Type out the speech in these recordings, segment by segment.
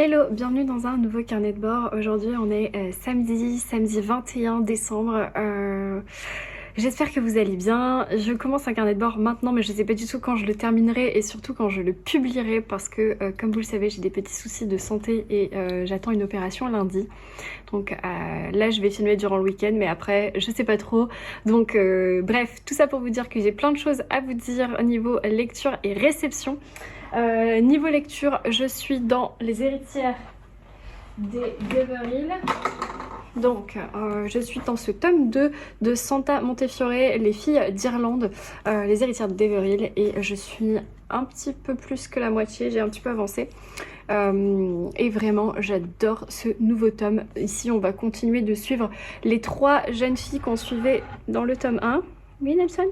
Hello, bienvenue dans un nouveau carnet de bord. Aujourd'hui on est samedi 21 décembre. J'espère que vous allez bien. Je commence un carnet de bord maintenant mais je ne sais pas du tout quand je le terminerai et surtout quand je le publierai parce que comme vous le savez j'ai des petits soucis de santé et j'attends une opération lundi. Donc là je vais filmer durant le week-end mais après je sais pas trop. Donc bref, tout ça pour vous dire que j'ai plein de choses à vous dire au niveau lecture et réception. Niveau lecture, je suis dans Les héritières des Deveril. Donc, je suis dans ce tome 2 de Santa Montefiore, Les filles d'Irlande, Les héritières de Deveril, et je suis un petit peu plus que la moitié, j'ai un petit peu avancé. Et vraiment, j'adore ce nouveau tome. Ici, on va continuer de suivre les 3 jeunes filles qu'on suivait dans le tome 1. Oui, Nelson?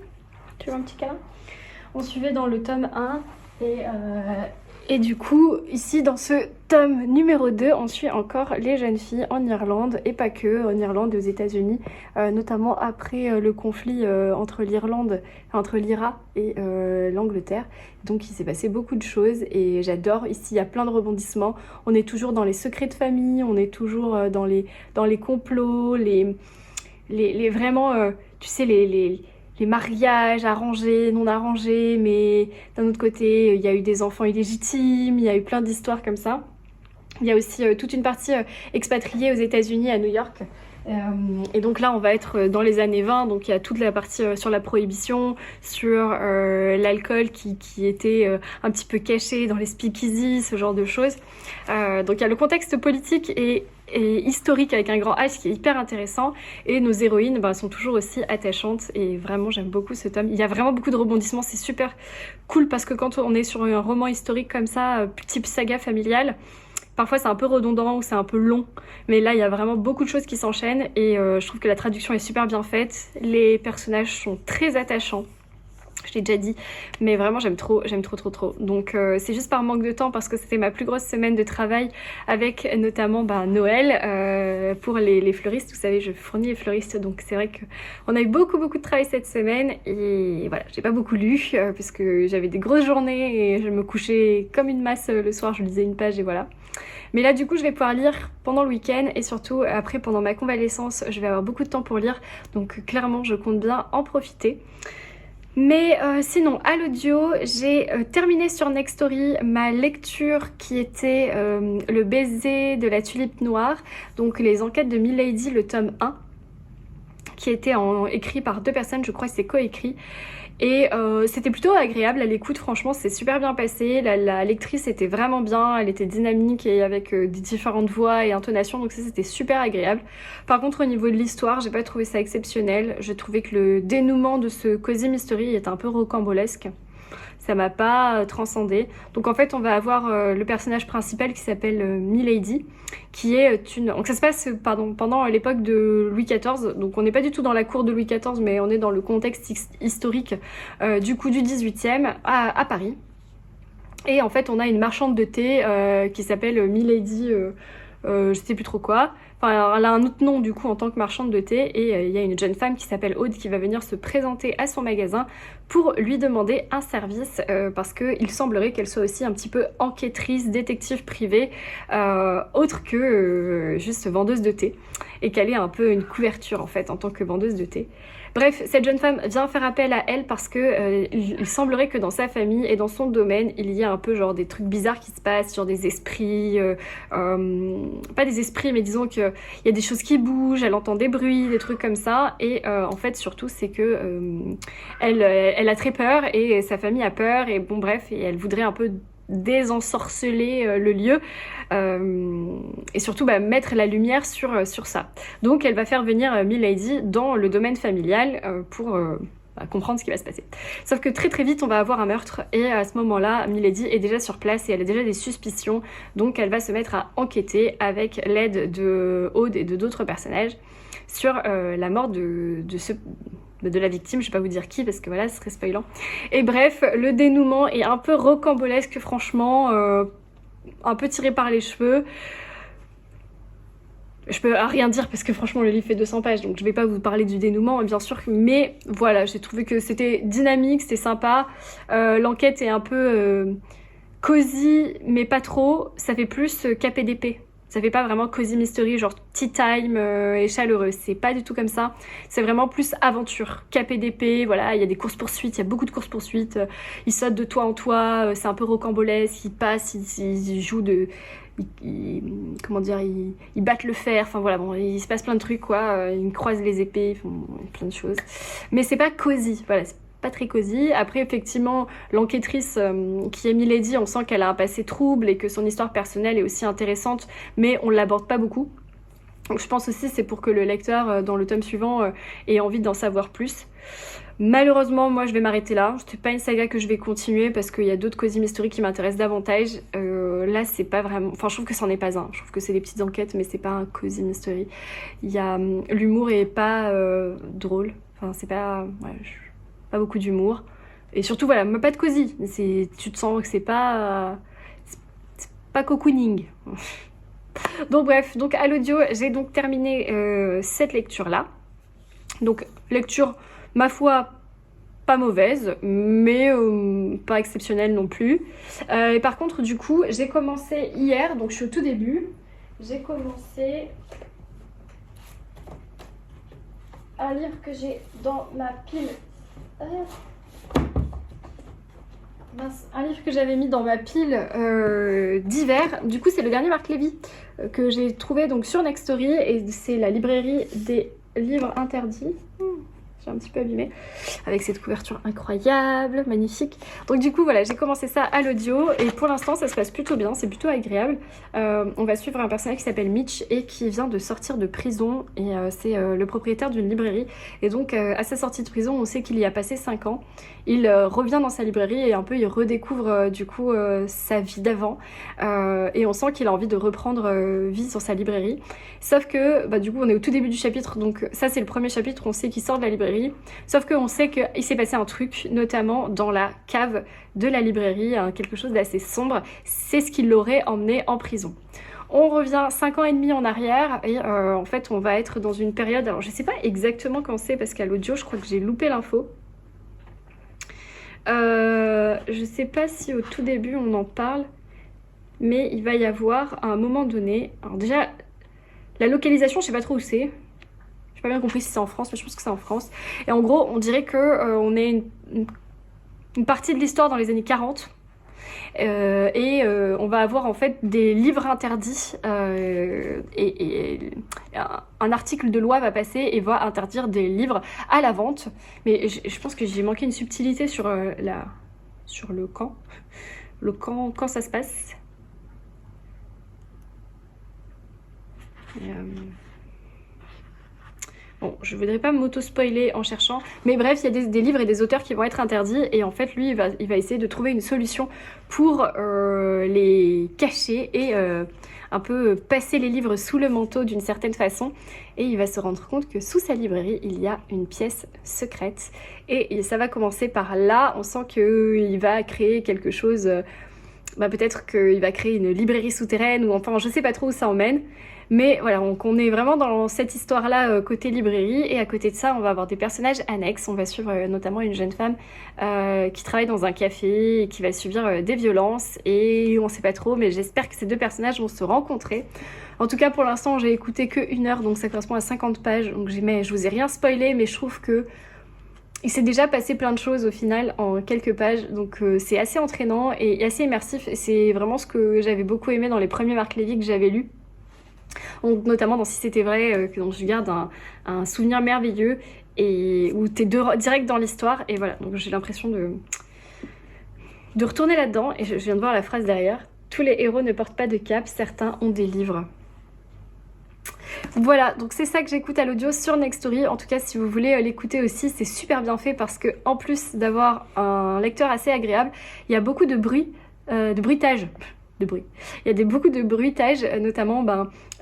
Tu veux un petit câlin? On suivait dans le tome 1. Et du coup, ici dans ce tome numéro 2, on suit encore les jeunes filles en Irlande, et pas que, en Irlande et aux États-Unis, notamment après le conflit entre l'IRA et l'Angleterre. Donc il s'est passé beaucoup de choses et j'adore. Ici, il y a plein de rebondissements. On est toujours dans les secrets de famille, on est toujours dans les complots, vraiment, tu sais, les mariages arrangés, non arrangés, mais d'un autre côté, il y a eu des enfants illégitimes, il y a eu plein d'histoires comme ça. Il y a aussi toute une partie expatriée aux États-Unis, à New York. Et donc là, on va être dans les années 20, donc il y a toute la partie sur la prohibition, sur l'alcool qui était un petit peu caché dans les speakeasy, ce genre de choses. Donc il y a le contexte politique et historique avec un grand H qui est hyper intéressant, et nos héroïnes sont toujours aussi attachantes et vraiment j'aime beaucoup ce tome. Il y a vraiment beaucoup de rebondissements, c'est super cool parce que quand on est sur un roman historique comme ça, type saga familiale, parfois c'est un peu redondant ou c'est un peu long, mais là il y a vraiment beaucoup de choses qui s'enchaînent et je trouve que la traduction est super bien faite, les personnages sont très attachants. Je l'ai déjà dit, mais vraiment j'aime trop. Donc c'est juste par manque de temps parce que c'était ma plus grosse semaine de travail avec notamment Noël pour les fleuristes. Vous savez, je fournis les fleuristes, donc c'est vrai qu'on a eu beaucoup de travail cette semaine et voilà, j'ai pas beaucoup lu puisque j'avais des grosses journées et je me couchais comme une masse le soir, je lisais une page et voilà. Mais là du coup je vais pouvoir lire pendant le week-end et surtout après pendant ma convalescence je vais avoir beaucoup de temps pour lire, donc clairement je compte bien en profiter. Mais sinon, à l'audio, j'ai terminé sur Nextory ma lecture qui était Le baiser de la tulipe noire, donc les enquêtes de Milady, le tome 1, qui était écrit par 2 personnes, je crois que c'est coécrit. Et c'était plutôt agréable à l'écoute, franchement c'est super bien passé, la lectrice était vraiment bien, elle était dynamique et avec des différentes voix et intonations, donc ça c'était super agréable. Par contre au niveau de l'histoire, j'ai pas trouvé ça exceptionnel, je trouvais que le dénouement de ce Cozy Mystery était un peu rocambolesque. Ça m'a pas transcendé. Donc en fait on va avoir le personnage principal qui s'appelle Milady, qui est une... Donc ça se passe pendant l'époque de Louis XIV, donc on n'est pas du tout dans la cour de Louis XIV, mais on est dans le contexte historique du coup du XVIIIe à Paris. Et en fait on a une marchande de thé qui s'appelle Milady, je sais plus trop quoi. Enfin, elle a un autre nom du coup en tant que marchande de thé et il y a une jeune femme qui s'appelle Aude qui va venir se présenter à son magasin pour lui demander un service parce qu'il semblerait qu'elle soit aussi un petit peu enquêtrice, détective privée, autre que juste vendeuse de thé, et qu'elle ait un peu une couverture en fait en tant que vendeuse de thé. Bref, cette jeune femme vient faire appel à elle parce que il semblerait que dans sa famille et dans son domaine, il y a un peu genre des trucs bizarres qui se passent sur des esprits, pas des esprits, mais disons qu'il y a des choses qui bougent, elle entend des bruits, des trucs comme ça, et en fait surtout c'est que elle a très peur et sa famille a peur, et bon bref, et elle voudrait un peu désensorceler le lieu et surtout mettre la lumière sur ça. Donc elle va faire venir Milady dans le domaine familial pour comprendre ce qui va se passer. Sauf que très vite on va avoir un meurtre et à ce moment-là Milady est déjà sur place et elle a déjà des suspicions, donc elle va se mettre à enquêter avec l'aide de Aude et de d'autres personnages sur la mort de la victime, je vais pas vous dire qui parce que voilà ce serait spoilant. Et bref, le dénouement est un peu rocambolesque franchement, un peu tiré par les cheveux. Je peux rien dire parce que franchement le livre fait 200 pages, donc je vais pas vous parler du dénouement bien sûr, mais voilà, j'ai trouvé que c'était dynamique, c'était sympa, l'enquête est un peu cosy, mais pas trop. Ça fait plus KPDP. Ça fait pas vraiment cozy mystery, genre tea time et chaleureux. C'est pas du tout comme ça. C'est vraiment plus aventure. KPDP, voilà, il y a des courses-poursuites, il y a beaucoup de courses-poursuites. Ils sautent de toit en toit, c'est un peu rocambolesque, ils passent, ils jouent de... comment dire, ils battent le fer, enfin voilà, bon, il se passe plein de trucs quoi, ils croisent les épées, ils font plein de choses. Mais c'est pas cosy, voilà, c'est pas très cosy. Après, effectivement, l'enquêtrice qui est Milady, on sent qu'elle a un passé trouble et que son histoire personnelle est aussi intéressante, mais on l'aborde pas beaucoup. Donc je pense aussi c'est pour que le lecteur, dans le tome suivant, ait envie d'en savoir plus. Malheureusement, moi je vais m'arrêter là. C'est pas une saga que je vais continuer parce qu'il y a d'autres cozy mystery qui m'intéressent davantage. Là, c'est pas vraiment. Enfin, je trouve que c'en est pas un. Je trouve que c'est des petites enquêtes, mais c'est pas un cozy mystery. Il y a l'humour est pas drôle. Enfin, c'est pas. Ouais, pas beaucoup d'humour. Et surtout, voilà, pas de cosy. Tu te sens que c'est pas cocooning. Donc bref, donc à l'audio, j'ai donc terminé cette lecture-là. Donc lecture, ma foi, pas mauvaise, mais pas exceptionnelle non plus. Et par contre, du coup, j'ai commencé hier, donc je suis au tout début. J'ai commencé un livre que j'ai dans ma pile... un livre que j'avais mis dans ma pile d'hiver. Du coup, c'est le dernier Marc Lévy que j'ai trouvé donc sur Nextory et c'est la librairie des livres interdits. J'ai un petit peu abîmé avec cette couverture incroyable, magnifique. Donc du coup voilà, j'ai commencé ça à l'audio et pour l'instant ça se passe plutôt bien, c'est plutôt agréable. On va suivre un personnage qui s'appelle Mitch et qui vient de sortir de prison et c'est le propriétaire d'une librairie. Et donc à sa sortie de prison, on sait qu'il y a passé 5 ans. Il revient dans sa librairie et un peu il redécouvre du coup sa vie d'avant et on sent qu'il a envie de reprendre vie sur sa librairie. Sauf que bah, du coup on est au tout début du chapitre, donc ça c'est le premier chapitre, on sait qu'il sort de la librairie. Sauf qu'on sait qu'il s'est passé un truc, notamment dans la cave de la librairie, hein, quelque chose d'assez sombre. C'est ce qui l'aurait emmené en prison. On revient 5 ans et demi en arrière et en fait on va être dans une période, alors je sais pas exactement quand c'est parce qu'à l'audio je crois que j'ai loupé l'info. Je sais pas si au tout début on en parle, mais il va y avoir à un moment donné, alors déjà la localisation je sais pas trop où c'est. J'ai pas bien compris si c'est en France, mais je pense que c'est en France. Et en gros, on dirait que on est une partie de l'histoire dans les années 40. On va avoir en fait des livres interdits et un article de loi va passer et va interdire des livres à la vente. Mais je pense que j'ai manqué une subtilité sur le quand. Quand ça se passe. Bon, je voudrais pas m'auto-spoiler en cherchant, mais bref, il y a des livres et des auteurs qui vont être interdits, et en fait, lui, il va essayer de trouver une solution pour les cacher et un peu passer les livres sous le manteau d'une certaine façon, et il va se rendre compte que sous sa librairie, il y a une pièce secrète, et ça va commencer par là. On sent qu'il va créer quelque chose, peut-être qu'il va créer une librairie souterraine, ou enfin, je sais pas trop où ça emmène. Mais voilà, on est vraiment dans cette histoire-là côté librairie, et à côté de ça, on va avoir des personnages annexes. On va suivre notamment une jeune femme qui travaille dans un café et qui va subir des violences, et on sait pas trop, mais j'espère que ces deux personnages vont se rencontrer. En tout cas, pour l'instant, j'ai écouté que 1 heure, donc ça correspond à 50 pages, donc je vous ai rien spoilé, mais je trouve que il s'est déjà passé plein de choses au final en quelques pages, donc c'est assez entraînant et assez immersif, et c'est vraiment ce que j'avais beaucoup aimé dans les premiers Marc Lévy que j'avais lus. Donc, notamment dans Si c'était vrai, dont je garde un souvenir merveilleux et où t'es direct dans l'histoire, et voilà, donc j'ai l'impression de retourner là-dedans, et je viens de voir la phrase derrière: tous les héros ne portent pas de cape, certains ont des livres. Voilà, donc c'est ça que j'écoute à l'audio sur Nextory. En tout cas, si vous voulez l'écouter aussi, c'est super bien fait parce que en plus d'avoir un lecteur assez agréable, il y a beaucoup de bruit, de bruitage. De bruit. Il y a beaucoup de bruitage, notamment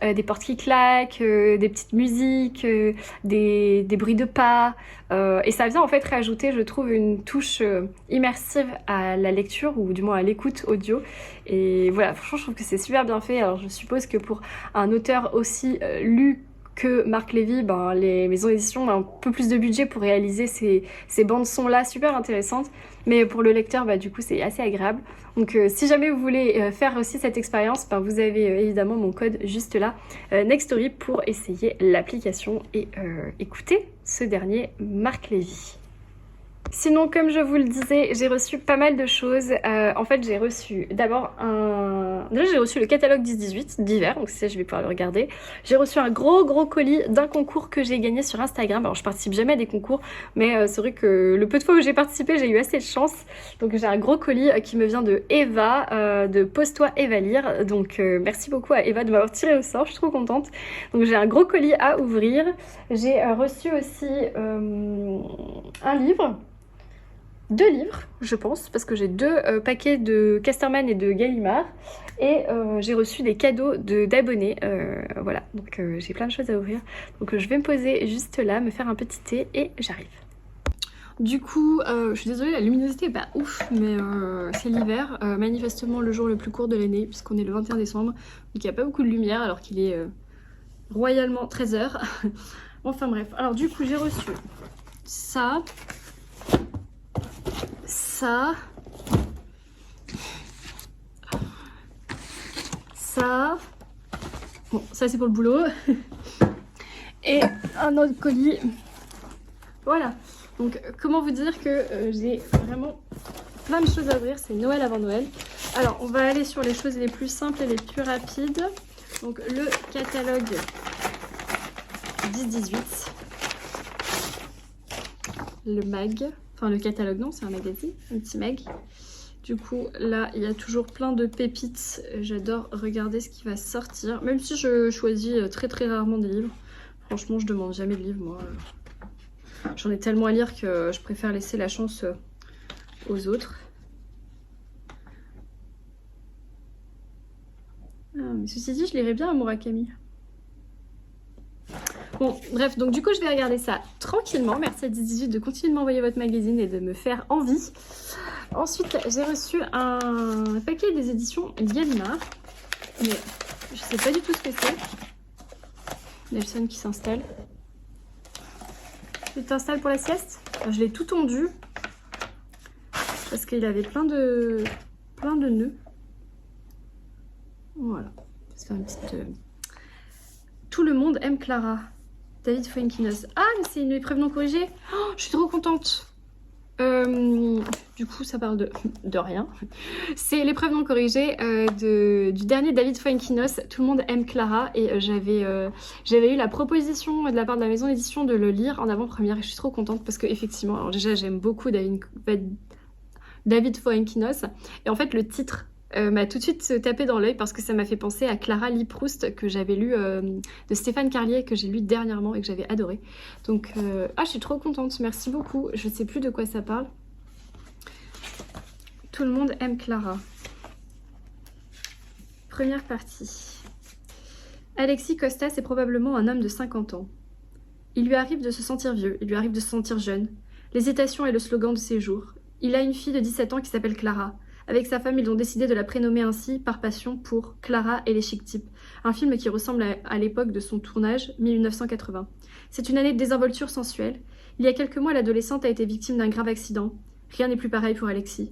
des portes qui claquent, des petites musiques, des bruits de pas, et ça vient en fait rajouter, je trouve, une touche immersive à la lecture, ou du moins à l'écoute audio. Et voilà, franchement, je trouve que c'est super bien fait. Alors je suppose que pour un auteur aussi lu que Marc Lévy, ben, les maisons d'édition ont un peu plus de budget pour réaliser ces bandes-sons là super intéressantes. Mais pour le lecteur, bah, du coup, c'est assez agréable. Donc si jamais vous voulez faire aussi cette expérience, ben, vous avez évidemment mon code juste là, Nextory, pour essayer l'application et écouter ce dernier Marc Lévy. Sinon, comme je vous le disais, j'ai reçu pas mal de choses. En fait, j'ai reçu d'abord Déjà, j'ai reçu le catalogue 10-18 d'hiver, donc ça, je vais pouvoir le regarder. J'ai reçu un gros colis d'un concours que j'ai gagné sur Instagram. Alors, je participe jamais à des concours, mais c'est vrai que le peu de fois où j'ai participé, j'ai eu assez de chance. Donc, j'ai un gros colis qui me vient de Eva, de Pose-toi Eva Lire. Donc, merci beaucoup à Eva de m'avoir tiré au sort, je suis trop contente. Donc, j'ai un gros colis à ouvrir. J'ai reçu aussi un livre. 2 livres, je pense, parce que j'ai 2 paquets de Casterman et de Gallimard. Et j'ai reçu des cadeaux d'abonnés. Voilà, donc j'ai plein de choses à ouvrir. Donc je vais me poser juste là, me faire un petit thé et j'arrive. Du coup, je suis désolée, la luminosité est pas ouf, mais c'est l'hiver. Manifestement le jour le plus court de l'année, puisqu'on est le 21 décembre. Donc il n'y a pas beaucoup de lumière, alors qu'il est royalement 13h. Enfin bref, alors du coup j'ai reçu ça... ça, bon ça c'est pour le boulot, et un autre colis, voilà. Donc comment vous dire que j'ai vraiment plein de choses à ouvrir, c'est Noël avant Noël. Alors on va aller sur les choses les plus simples et les plus rapides. Donc le catalogue 10-18, le mag. Enfin, le catalogue, non, c'est un magazine, un petit mag. Du coup, là, il y a toujours plein de pépites. J'adore regarder ce qui va sortir. Même si je choisis très rarement des livres. Franchement, je demande jamais de livres, moi. J'en ai tellement à lire que je préfère laisser la chance aux autres. Ah, mais ceci dit, je lirais bien à Murakami. Bon, bref, donc du coup, je vais regarder ça tranquillement. Merci à 10-18 de continuer de m'envoyer votre magazine et de me faire envie. Ensuite, j'ai reçu un paquet des éditions Gallimard. Mais je sais pas du tout ce que c'est. Nelson qui s'installe. Tu t'installes pour la sieste? Je l'ai tout tondu. Parce qu'il avait plein de nœuds. Voilà. C'est un petit... Tout le monde aime Clara. David Fuenquinos. Ah, mais c'est une épreuve non corrigée. Oh, je suis trop contente. Du coup, ça parle de rien. C'est l'épreuve non corrigée du dernier David Fuenquinos. Tout le monde aime Clara. Et j'avais eu la proposition de la part de la maison d'édition de le lire en avant-première. Et je suis trop contente parce que effectivement, alors déjà, j'aime beaucoup David Fuenquinos. Et en fait, le titre m'a tout de suite tapé dans l'œil parce que ça m'a fait penser à Clara Lee Proust que j'avais lu de Stéphane Carlier, que j'ai lu dernièrement et que j'avais adoré. Donc je suis trop contente, merci beaucoup. Je sais plus de quoi ça parle. Tout le monde aime Clara. Première partie. Alexis Costas est probablement un homme de 50 ans. Il lui arrive de se sentir vieux, il lui arrive de se sentir jeune. L'hésitation est le slogan de ses jours. Il a une fille de 17 ans qui s'appelle Clara. Avec sa femme, ils ont décidé de la prénommer ainsi par passion pour Clara et les Chic Types, un film qui ressemble à l'époque de son tournage, 1980. C'est une année de désinvolture sensuelle. Il y a quelques mois, l'adolescente a été victime d'un grave accident. Rien n'est plus pareil pour Alexis.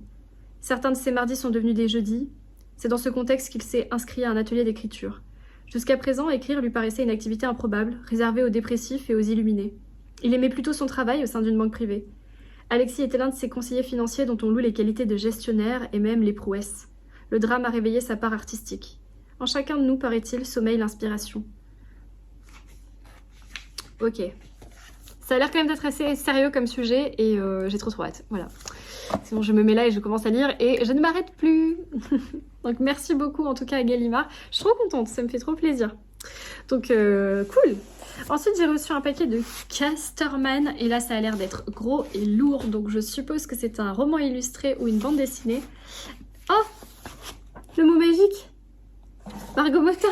Certains de ses mardis sont devenus des jeudis. C'est dans ce contexte qu'il s'est inscrit à un atelier d'écriture. Jusqu'à présent, écrire lui paraissait une activité improbable, réservée aux dépressifs et aux illuminés. Il aimait plutôt son travail au sein d'une banque privée. Alexis était l'un de ces conseillers financiers dont on loue les qualités de gestionnaire et même les prouesses. Le drame a réveillé sa part artistique. En chacun de nous, paraît-il, sommeille l'inspiration. Ok. Ça a l'air quand même d'être assez sérieux comme sujet et j'ai trop hâte. Voilà. Sinon je me mets là et je commence à lire et je ne m'arrête plus. Donc merci beaucoup en tout cas à Gallimard. Je suis trop contente, ça me fait trop plaisir. Donc cool. Ensuite j'ai reçu un paquet de Casterman et là ça a l'air d'être gros et lourd. Donc je suppose que c'est un roman illustré ou une bande dessinée. Oh, le mot magique, Margot Motin.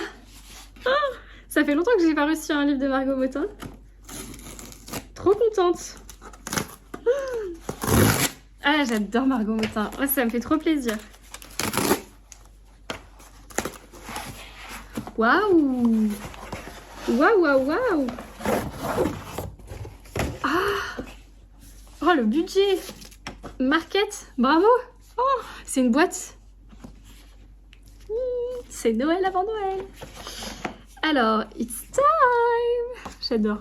Oh, ça fait longtemps que j'ai pas reçu un livre de Margot Motin. Trop contente. Ah, j'adore Margot Motin. Oh, ça me fait trop plaisir. Waouh. Waouh, waouh, waouh. Ah. Oh, le budget. Market, bravo. Oh, c'est une boîte. C'est Noël avant Noël. Alors, it's time. J'adore.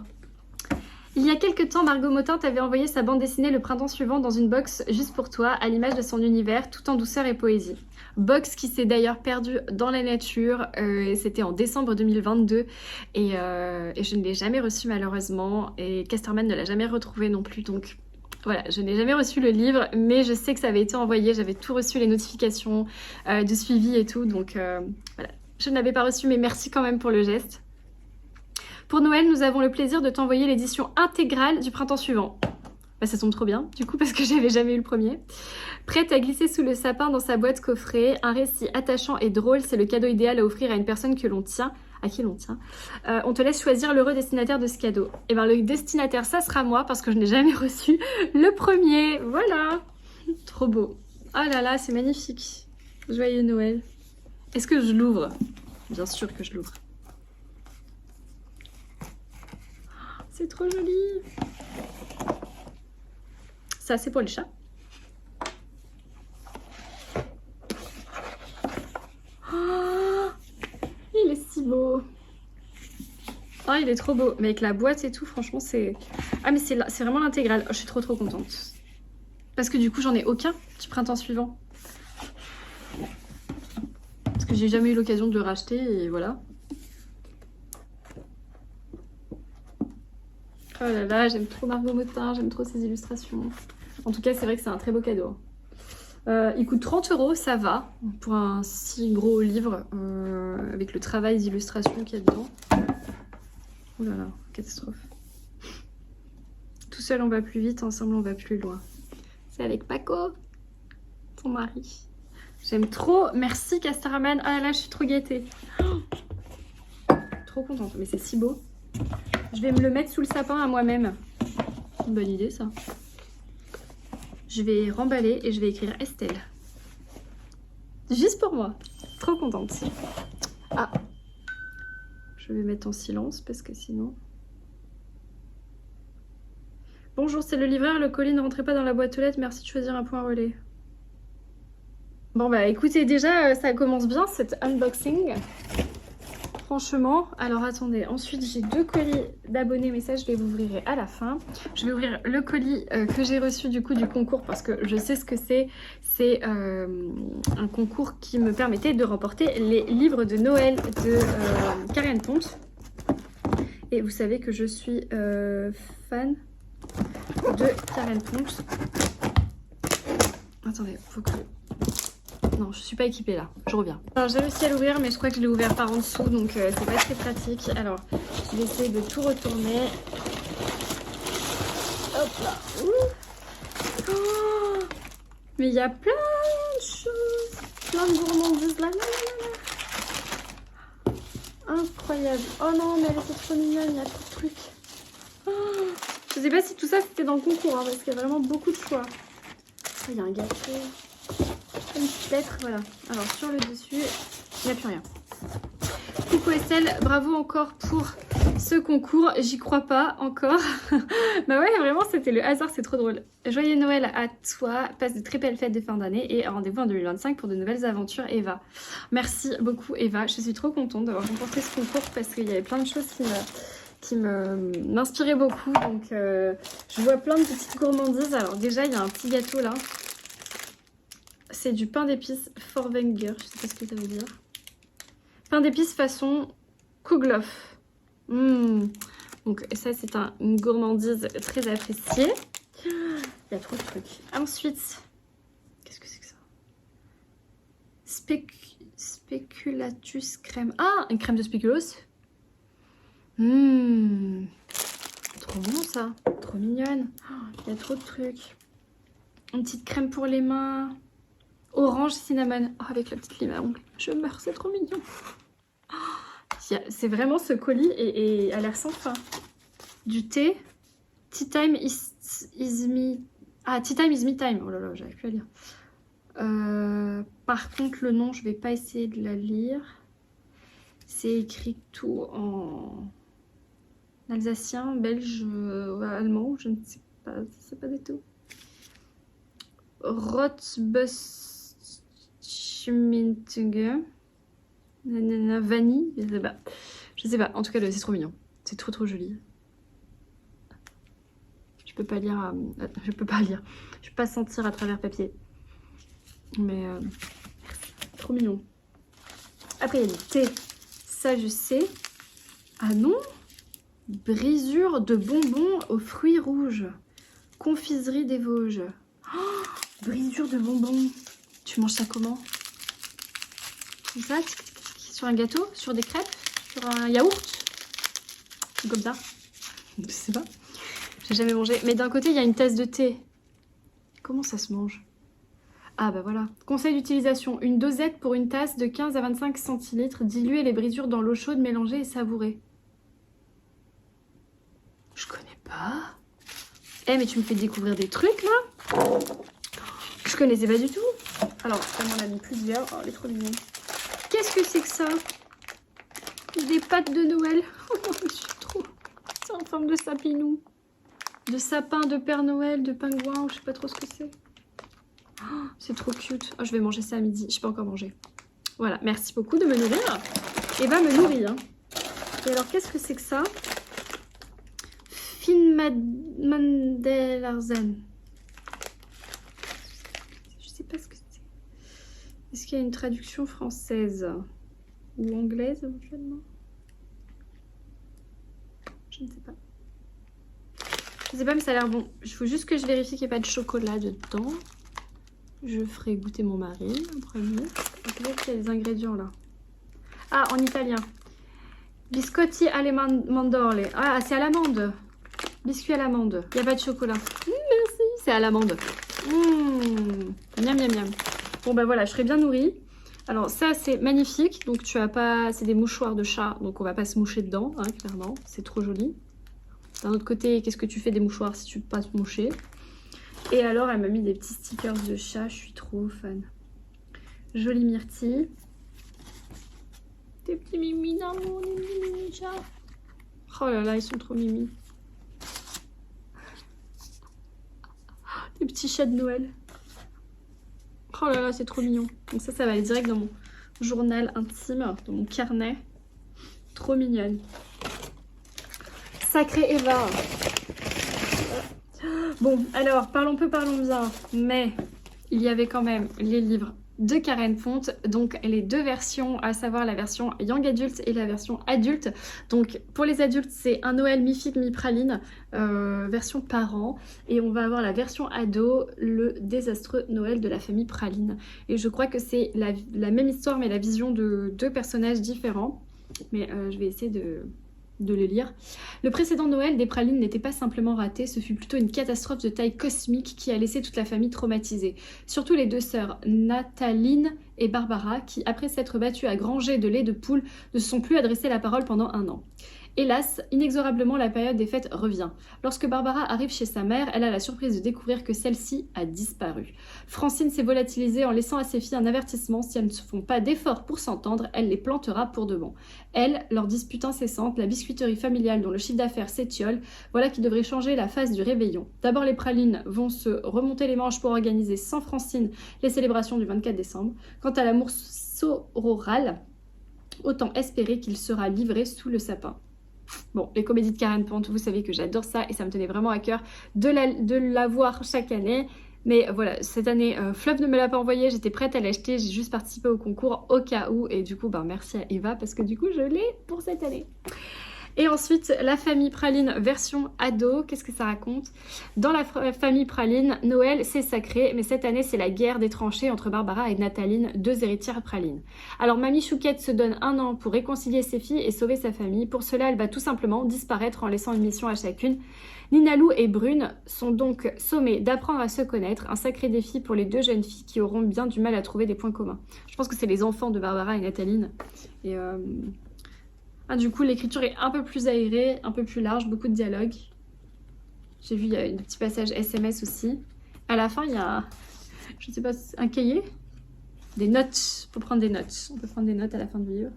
Il y a quelques temps, Margot Motin t'avait envoyé sa bande dessinée Le printemps suivant dans une box juste pour toi, à l'image de son univers, tout en douceur et poésie. Box qui s'est d'ailleurs perdue dans la nature, c'était en décembre 2022, et je ne l'ai jamais reçue malheureusement, et Casterman ne l'a jamais retrouvée non plus, donc voilà, je n'ai jamais reçu le livre, mais je sais que ça avait été envoyé, j'avais tout reçu, les notifications de suivi et tout, donc voilà. Je ne l'avais pas reçu, mais merci quand même pour le geste. Pour Noël, nous avons le plaisir de t'envoyer l'édition intégrale du printemps suivant. Bah, ça tombe trop bien, du coup, parce que j'avais jamais eu le premier. Prête à glisser sous le sapin dans sa boîte coffret, un récit attachant et drôle, c'est le cadeau idéal à offrir à une personne que l'on tient, à qui l'on tient. On te laisse choisir l'heureux destinataire de ce cadeau. Et bien, le destinataire, ça sera moi, parce que je n'ai jamais reçu le premier. Voilà. Trop beau. Oh là là, c'est magnifique. Joyeux Noël. Est-ce que je l'ouvre? Bien sûr que je l'ouvre. C'est trop joli. Ça, c'est pour les chats. Oh, il est si beau. Oh, il est trop beau. Mais avec la boîte et tout, franchement, c'est... Ah, mais c'est vraiment l'intégrale. Oh, je suis trop contente. Parce que du coup, j'en ai aucun du printemps suivant. Parce que j'ai jamais eu l'occasion de le racheter et voilà. Oh là là, j'aime trop Margot Motin, j'aime trop ses illustrations. En tout cas, c'est vrai que c'est un très beau cadeau. Il coûte 30 €, ça va, pour un si gros livre, avec le travail d'illustration qu'il y a dedans. Oh là là, catastrophe. Tout seul on va plus vite, ensemble on va plus loin. C'est avec Paco, ton mari. J'aime trop, merci Casterman. Ah là là, je suis trop gâtée. Oh, trop contente, mais c'est si beau. Je vais me le mettre sous le sapin à moi-même. C'est une bonne idée ça. Je vais remballer et je vais écrire Estelle. Juste pour moi. Trop contente. Ah. Je vais mettre en silence parce que sinon... Bonjour, c'est le livreur. Le colis ne rentrait pas dans la boîte aux lettres. Merci de choisir un point relais. Bon bah écoutez, déjà ça commence bien cet unboxing. Franchement, alors attendez, ensuite j'ai 2 colis d'abonnés, mais ça je les ouvrirai à la fin. Je vais ouvrir le colis que j'ai reçu du coup du concours parce que je sais ce que c'est. C'est un concours qui me permettait de remporter les livres de Noël de Karen Ponte. Et vous savez que je suis fan de Karen Ponte. Attendez, faut que... Non, je suis pas équipée là, je reviens. Alors j'ai réussi à l'ouvrir, mais je crois que je l'ai ouvert par en dessous, donc c'est pas très pratique. Alors, je vais essayer de tout retourner. Hop là. Oh, mais il y a plein de choses, plein de gourmandises là, là. Incroyable. Oh non, mais elle était trop mignonne, il y a trop de trucs. Oh, je sais pas si tout ça c'était dans le concours, hein, parce qu'il y a vraiment beaucoup de choix. Oh, il y a un gâteau. Une petite lettre, voilà. Alors sur le dessus, il n'y a plus rien. Coucou Estelle, bravo encore pour ce concours. J'y crois pas encore. Bah ouais, vraiment, c'était le hasard, c'est trop drôle. Joyeux Noël à toi, passe de très belles fêtes de fin d'année et rendez-vous en 2025 pour de nouvelles aventures, Eva. Merci beaucoup, Eva. Je suis trop contente d'avoir remporté ce concours parce qu'il y avait plein de choses qui m'inspiraient beaucoup. Donc, je vois plein de petites gourmandises. Alors déjà, il y a un petit gâteau là. C'est du pain d'épices Forwenger, je sais pas ce que ça veut dire. Pain d'épices façon Kouglof. Donc ça c'est une gourmandise très appréciée. Il y a trop de trucs. Ensuite, qu'est-ce que c'est que ça? Speculatus crème. Ah, une crème de spéculoos. Trop bon ça. Trop mignonne. Il y a trop de trucs. Une petite crème pour les mains. Orange cinnamon. Oh, avec la petite lime à ongles. Je meurs, c'est trop mignon. Oh, c'est vraiment ce colis et a l'air sans fin. Du thé. Tea time is me... Ah, tea time is me time. Oh là là, j'arrive plus à lire. Par contre, le nom, je vais pas essayer de la lire. C'est écrit tout en Alsacien, belge, allemand, je ne sais pas du tout. Rotbusschmintige. Vanille, je sais pas. Je sais pas, en tout cas c'est trop mignon. C'est trop joli. Je peux pas lire, je peux pas lire. Je peux pas sentir à travers papier. Mais trop mignon. Après il y a du thé. Ça je sais. Ah non. Brisure de bonbons aux fruits rouges. Confiserie des Vosges. Oh, brisure de bonbons. Tu manges ça comment? Comme ça, sur un gâteau, sur des crêpes, sur un yaourt, comme ça. Je sais pas. J'ai jamais mangé. Mais d'un côté, il y a une tasse de thé. Comment ça se mange? Ah bah voilà. Conseil d'utilisation. Une dosette pour une tasse de 15 à 25 centilitres. Diluez les brisures dans l'eau chaude, mélangez et savourez. Je connais pas. Eh mais tu me fais découvrir des trucs là. Je connaissais pas du tout. Alors, ça m'en a mis plusieurs. Oh, elle est trop mignonne. Qu'est-ce que c'est que ça? Des pâtes de Noël. Oh, je suis trop... C'est en forme de sapinou. De sapin, de Père Noël, de pingouin, je sais pas trop ce que c'est. Oh, c'est trop cute. Oh, je vais manger ça à midi. Je peux encore manger. Voilà, merci beaucoup de me nourrir. Eva me nourrit. Hein. Et alors, qu'est-ce que c'est que ça? Finmandelarzen. Je sais pas ce que c'est. Est-ce qu'il y a une traduction française ou anglaise éventuellement? Je ne sais pas. Je sais pas, mais ça a l'air bon. Il faut juste que je vérifie qu'il n'y ait pas de chocolat dedans. Je ferai goûter mon mari en premier. Peut-être qu'il y a des ingrédients là. Ah, en italien. Biscotti alle mandorle. Ah, c'est à l'amande. Biscuit à l'amande. Il n'y a pas de chocolat. Merci, c'est à l'amande. Miam, miam, miam. Bon, bah voilà, je serai bien nourrie. Alors, ça, c'est magnifique. Donc, tu as pas... C'est des mouchoirs de chat. Donc, on va pas se moucher dedans, hein, clairement. C'est trop joli. D'un autre côté, qu'est-ce que tu fais des mouchoirs si tu peux pas te moucher? Et alors, elle m'a mis des petits stickers de chat. Je suis trop fan. Jolie myrtille. Des petits mimi d'amour, des petits mimi chats. Oh là là, ils sont trop mimi. Des petits chats de Noël. Oh là là, c'est trop mignon. Donc ça va aller direct dans mon journal intime, dans mon carnet. Trop mignonne. Sacrée Eva. Bon, alors, parlons peu, parlons bien. Mais il y avait quand même les livres de Karen Font, donc les deux versions, à savoir la version Young Adult et la version adulte. Donc pour les adultes, c'est un Noël mi-figue, mi-praline, version parents, et on va avoir la version ado, le désastreux Noël de la famille Praline. Et je crois que c'est la même histoire, mais la vision de deux personnages différents. Mais je vais essayer de le lire. Le précédent Noël des pralines n'était pas simplement raté, ce fut plutôt une catastrophe de taille cosmique qui a laissé toute la famille traumatisée. Surtout les deux sœurs, Nathaline et Barbara, qui après s'être battues à grands jets de lait de poule, ne se sont plus adressées la parole pendant un an. Hélas, inexorablement la période des fêtes revient. Lorsque Barbara arrive chez sa mère, elle a la surprise de découvrir que celle-ci a disparu. Francine s'est volatilisée en laissant à ses filles un avertissement: si elles ne se font pas d'efforts pour s'entendre, elle les plantera pour de bon. Elle, leur dispute incessante, la biscuiterie familiale dont le chiffre d'affaires s'étiole, voilà qui devrait changer la phase du réveillon. D'abord les pralines vont se remonter les manches pour organiser sans Francine les célébrations du 24 décembre. Quant à l'amour sororal, autant espérer qu'il sera livré sous le sapin. Bon, les comédies de Karen Font, vous savez que j'adore ça et ça me tenait vraiment à cœur de la voir chaque année. Mais voilà, cette année, Flop ne me l'a pas envoyé, j'étais prête à l'acheter, j'ai juste participé au concours au cas où. Et du coup, ben, merci à Eva parce que du coup, je l'ai pour cette année. Et ensuite, la famille Praline version ado, qu'est-ce que ça raconte? Dans la famille Praline, Noël c'est sacré, mais cette année c'est la guerre des tranchées entre Barbara et Nathaline, deux héritières Praline. Alors Mamie Chouquette se donne un an pour réconcilier ses filles et sauver sa famille. Pour cela, elle va tout simplement disparaître en laissant une mission à chacune. Ninalou et Brune sont donc sommées d'apprendre à se connaître, un sacré défi pour les deux jeunes filles qui auront bien du mal à trouver des points communs. Je pense que c'est les enfants de Barbara et Nathaline. Et ah, du coup, l'écriture est un peu plus aérée, un peu plus large, beaucoup de dialogues. J'ai vu, il y a un petit passage SMS aussi. À la fin, il y a, je ne sais pas, un cahier, des notes, pour prendre des notes. On peut prendre des notes à la fin du livre.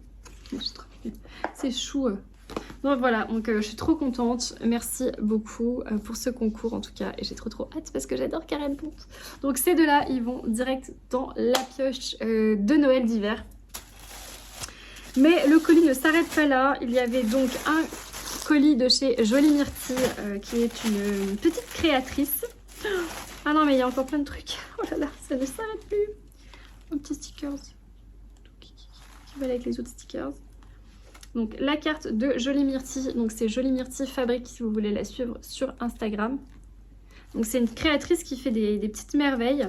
C'est chou. Donc voilà, donc je suis trop contente. Merci beaucoup pour ce concours en tout cas. Et j'ai trop hâte parce que j'adore Karen Ponte. Donc ces deux-là, ils vont direct dans la pioche de Noël d'hiver. Mais le colis ne s'arrête pas là. Il y avait donc un colis de chez Jolie Myrtille qui est une petite créatrice. Ah non, mais il y a encore plein de trucs. Oh là là, ça ne s'arrête plus. Un petit stickers qui va avec les autres stickers. Donc la carte de Jolie Myrtille, donc c'est Jolie Myrtille Fabrique si vous voulez la suivre sur Instagram. Donc c'est une créatrice qui fait des petites merveilles.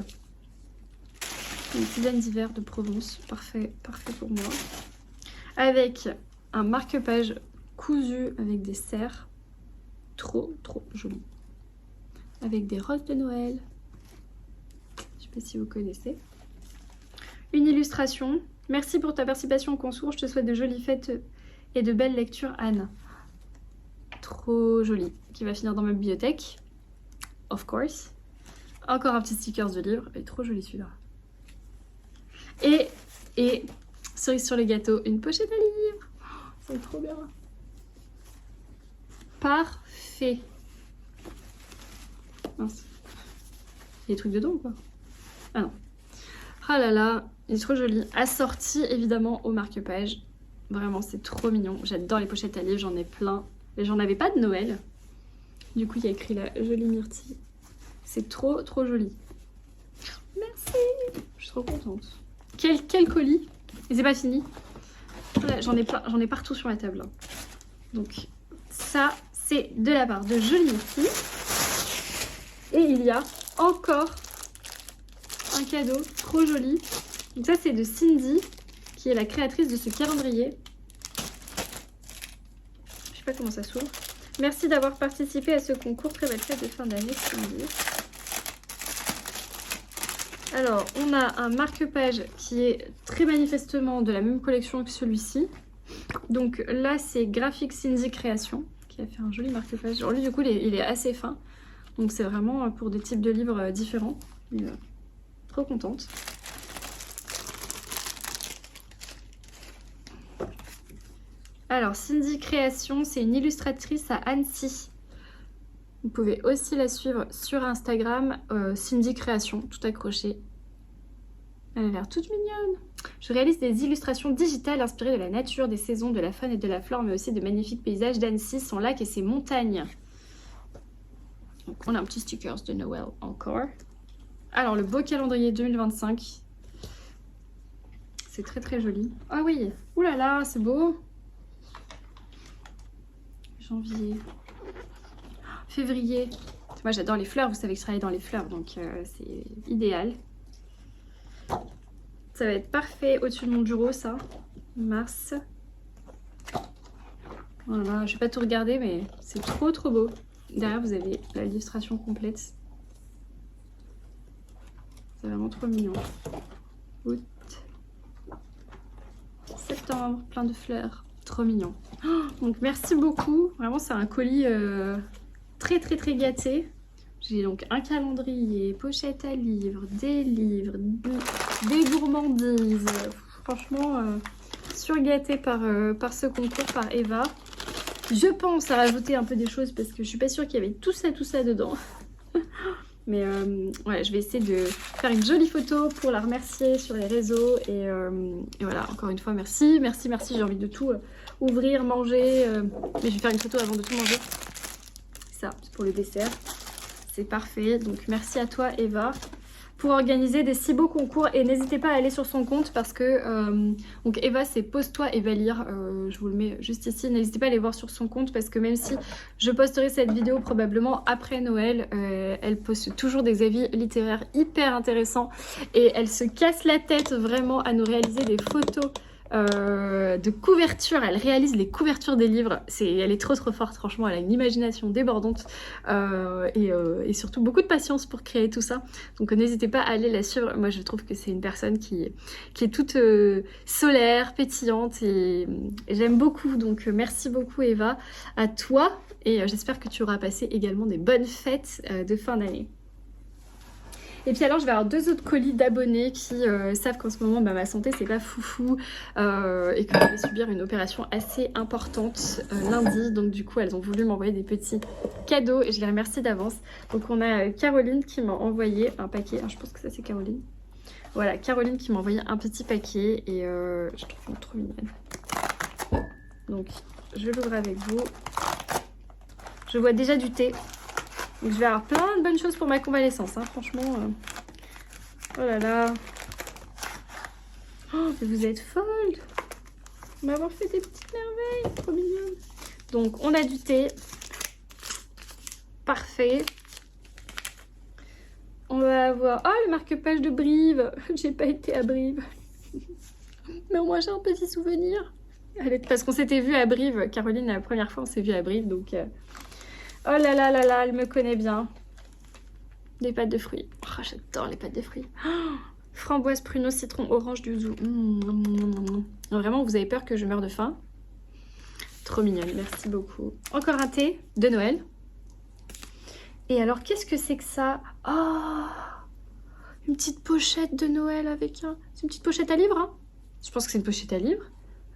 Une tisane d'hiver de Provence, parfait pour moi. Avec un marque-page cousu avec des cerfs, trop joli. Avec des roses de Noël, je sais pas si vous connaissez. Une illustration. Merci pour ta participation au concours, je te souhaite de jolies fêtes et de belles lectures, Anne. Trop joli, qui va finir dans ma bibliothèque. Of course. Encore un petit sticker de livre, il est trop joli celui-là. Et cerise sur le gâteau, une pochette à livres. Oh, c'est trop bien. Parfait. Mince. Il y a des trucs dedans ou quoi? Ah non. Ah là là, il est trop joli. Assorti évidemment au marque-page. Vraiment, c'est trop mignon. J'adore les pochettes à livres, j'en ai plein. Mais j'en avais pas de Noël. Du coup, il y a écrit la Jolie Myrtille. C'est trop joli. Merci. Je suis trop contente. Quel colis. Et c'est pas fini. Voilà, j'en ai partout sur la table. Donc, ça, c'est de la part de Jolie Myrtille. Et il y a encore un cadeau trop joli. Donc ça, c'est de Cindy, qui est la créatrice de ce calendrier. Je sais pas comment ça s'ouvre. Merci d'avoir participé à ce concours. Très belle fête de fin d'année, Cindy. Alors, on a un marque-page qui est très manifestement de la même collection que celui-ci. Donc là, c'est Graphic Cindy Création, qui a fait un joli marque-page. Alors lui, du coup, il est assez fin. Donc c'est vraiment pour des types de livres différents. Trop contente. Alors, Cindy Création, c'est une illustratrice à Annecy. Vous pouvez aussi la suivre sur Instagram, Cindy Création, tout accroché. Elle a l'air toute mignonne. Je réalise des illustrations digitales inspirées de la nature, des saisons, de la faune et de la flore, mais aussi de magnifiques paysages d'Annecy, son lac et ses montagnes. Donc, on a un petit stickers de Noël encore. Alors, le beau calendrier 2025. C'est très joli. Ah oui, oulala, c'est beau. Janvier, février. Moi j'adore les fleurs, vous savez que je travaille dans les fleurs, donc c'est idéal. Ça va être parfait au-dessus de mon bureau, ça. Mars. Voilà, je vais pas tout regarder, mais c'est trop beau. Derrière, vous avez l'illustration complète. C'est vraiment trop mignon. Août. Septembre, plein de fleurs. Trop mignon. Oh, donc merci beaucoup. Vraiment, c'est un colis très gâté. J'ai donc un calendrier, pochette à livres, des gourmandises. Franchement, surgâté par ce concours, par Eva. Je pense à rajouter un peu des choses parce que je suis pas sûre qu'il y avait tout ça dedans. Mais ouais, je vais essayer de faire une jolie photo pour la remercier sur les réseaux. Et voilà, encore une fois, merci. J'ai envie de tout ouvrir, manger. Mais je vais faire une photo avant de tout manger. Ça, c'est pour le dessert. C'est parfait. Donc merci à toi, Eva, pour organiser des si beaux concours. Et n'hésitez pas à aller sur son compte parce que... donc Eva, c'est Pose-toi et va lire. Je vous le mets juste ici. N'hésitez pas à aller voir sur son compte parce que même si je posterai cette vidéo probablement après Noël, elle poste toujours des avis littéraires hyper intéressants. Et elle se casse la tête vraiment à nous réaliser des photos de couverture. Elle réalise les couvertures des livres. Elle est trop forte, franchement. Elle a une imagination débordante et surtout beaucoup de patience pour créer tout ça. Donc n'hésitez pas à aller la suivre. Moi je trouve que c'est une personne qui est toute solaire, pétillante et j'aime beaucoup. Donc merci beaucoup, Eva, à toi, et j'espère que tu auras passé également des bonnes fêtes de fin d'année. Et puis alors je vais avoir 2 autres colis d'abonnés qui savent qu'en ce moment bah, ma santé c'est pas foufou et que je vais subir une opération assez importante lundi. Donc du coup elles ont voulu m'envoyer des petits cadeaux et je les remercie d'avance. Donc on a Caroline qui m'a envoyé un paquet. Ah, je pense que ça c'est Caroline. Voilà, Caroline qui m'a envoyé un petit paquet et je trouve trop mignonne. Donc je l'ouvre avec vous. Je vois déjà du thé. Donc je vais avoir plein de bonnes choses pour ma convalescence, hein, franchement. Oh là là. Oh, mais vous êtes folle. On m'avoir fait des petites merveilles, trop mignonnes. Donc on a du thé. Parfait. On va avoir... Oh, le marque-page de Brive. J'ai pas été à Brive. Mais au moins j'ai un petit souvenir. Allez, parce qu'on s'était vu à Brive. Caroline, la première fois on s'est vu à Brive, donc... Oh là là là là, elle me connaît bien. Des pâtes de fruits. Oh, j'adore les pâtes de fruits. Oh, framboise, pruneau, citron, orange, yuzu. Vraiment, vous avez peur que je meure de faim. Trop mignonne, merci beaucoup. Encore un thé de Noël. Et alors, qu'est-ce que c'est que ça? Oh, une petite pochette de Noël avec un... C'est une petite pochette à livre, hein? Je pense que c'est une pochette à livre.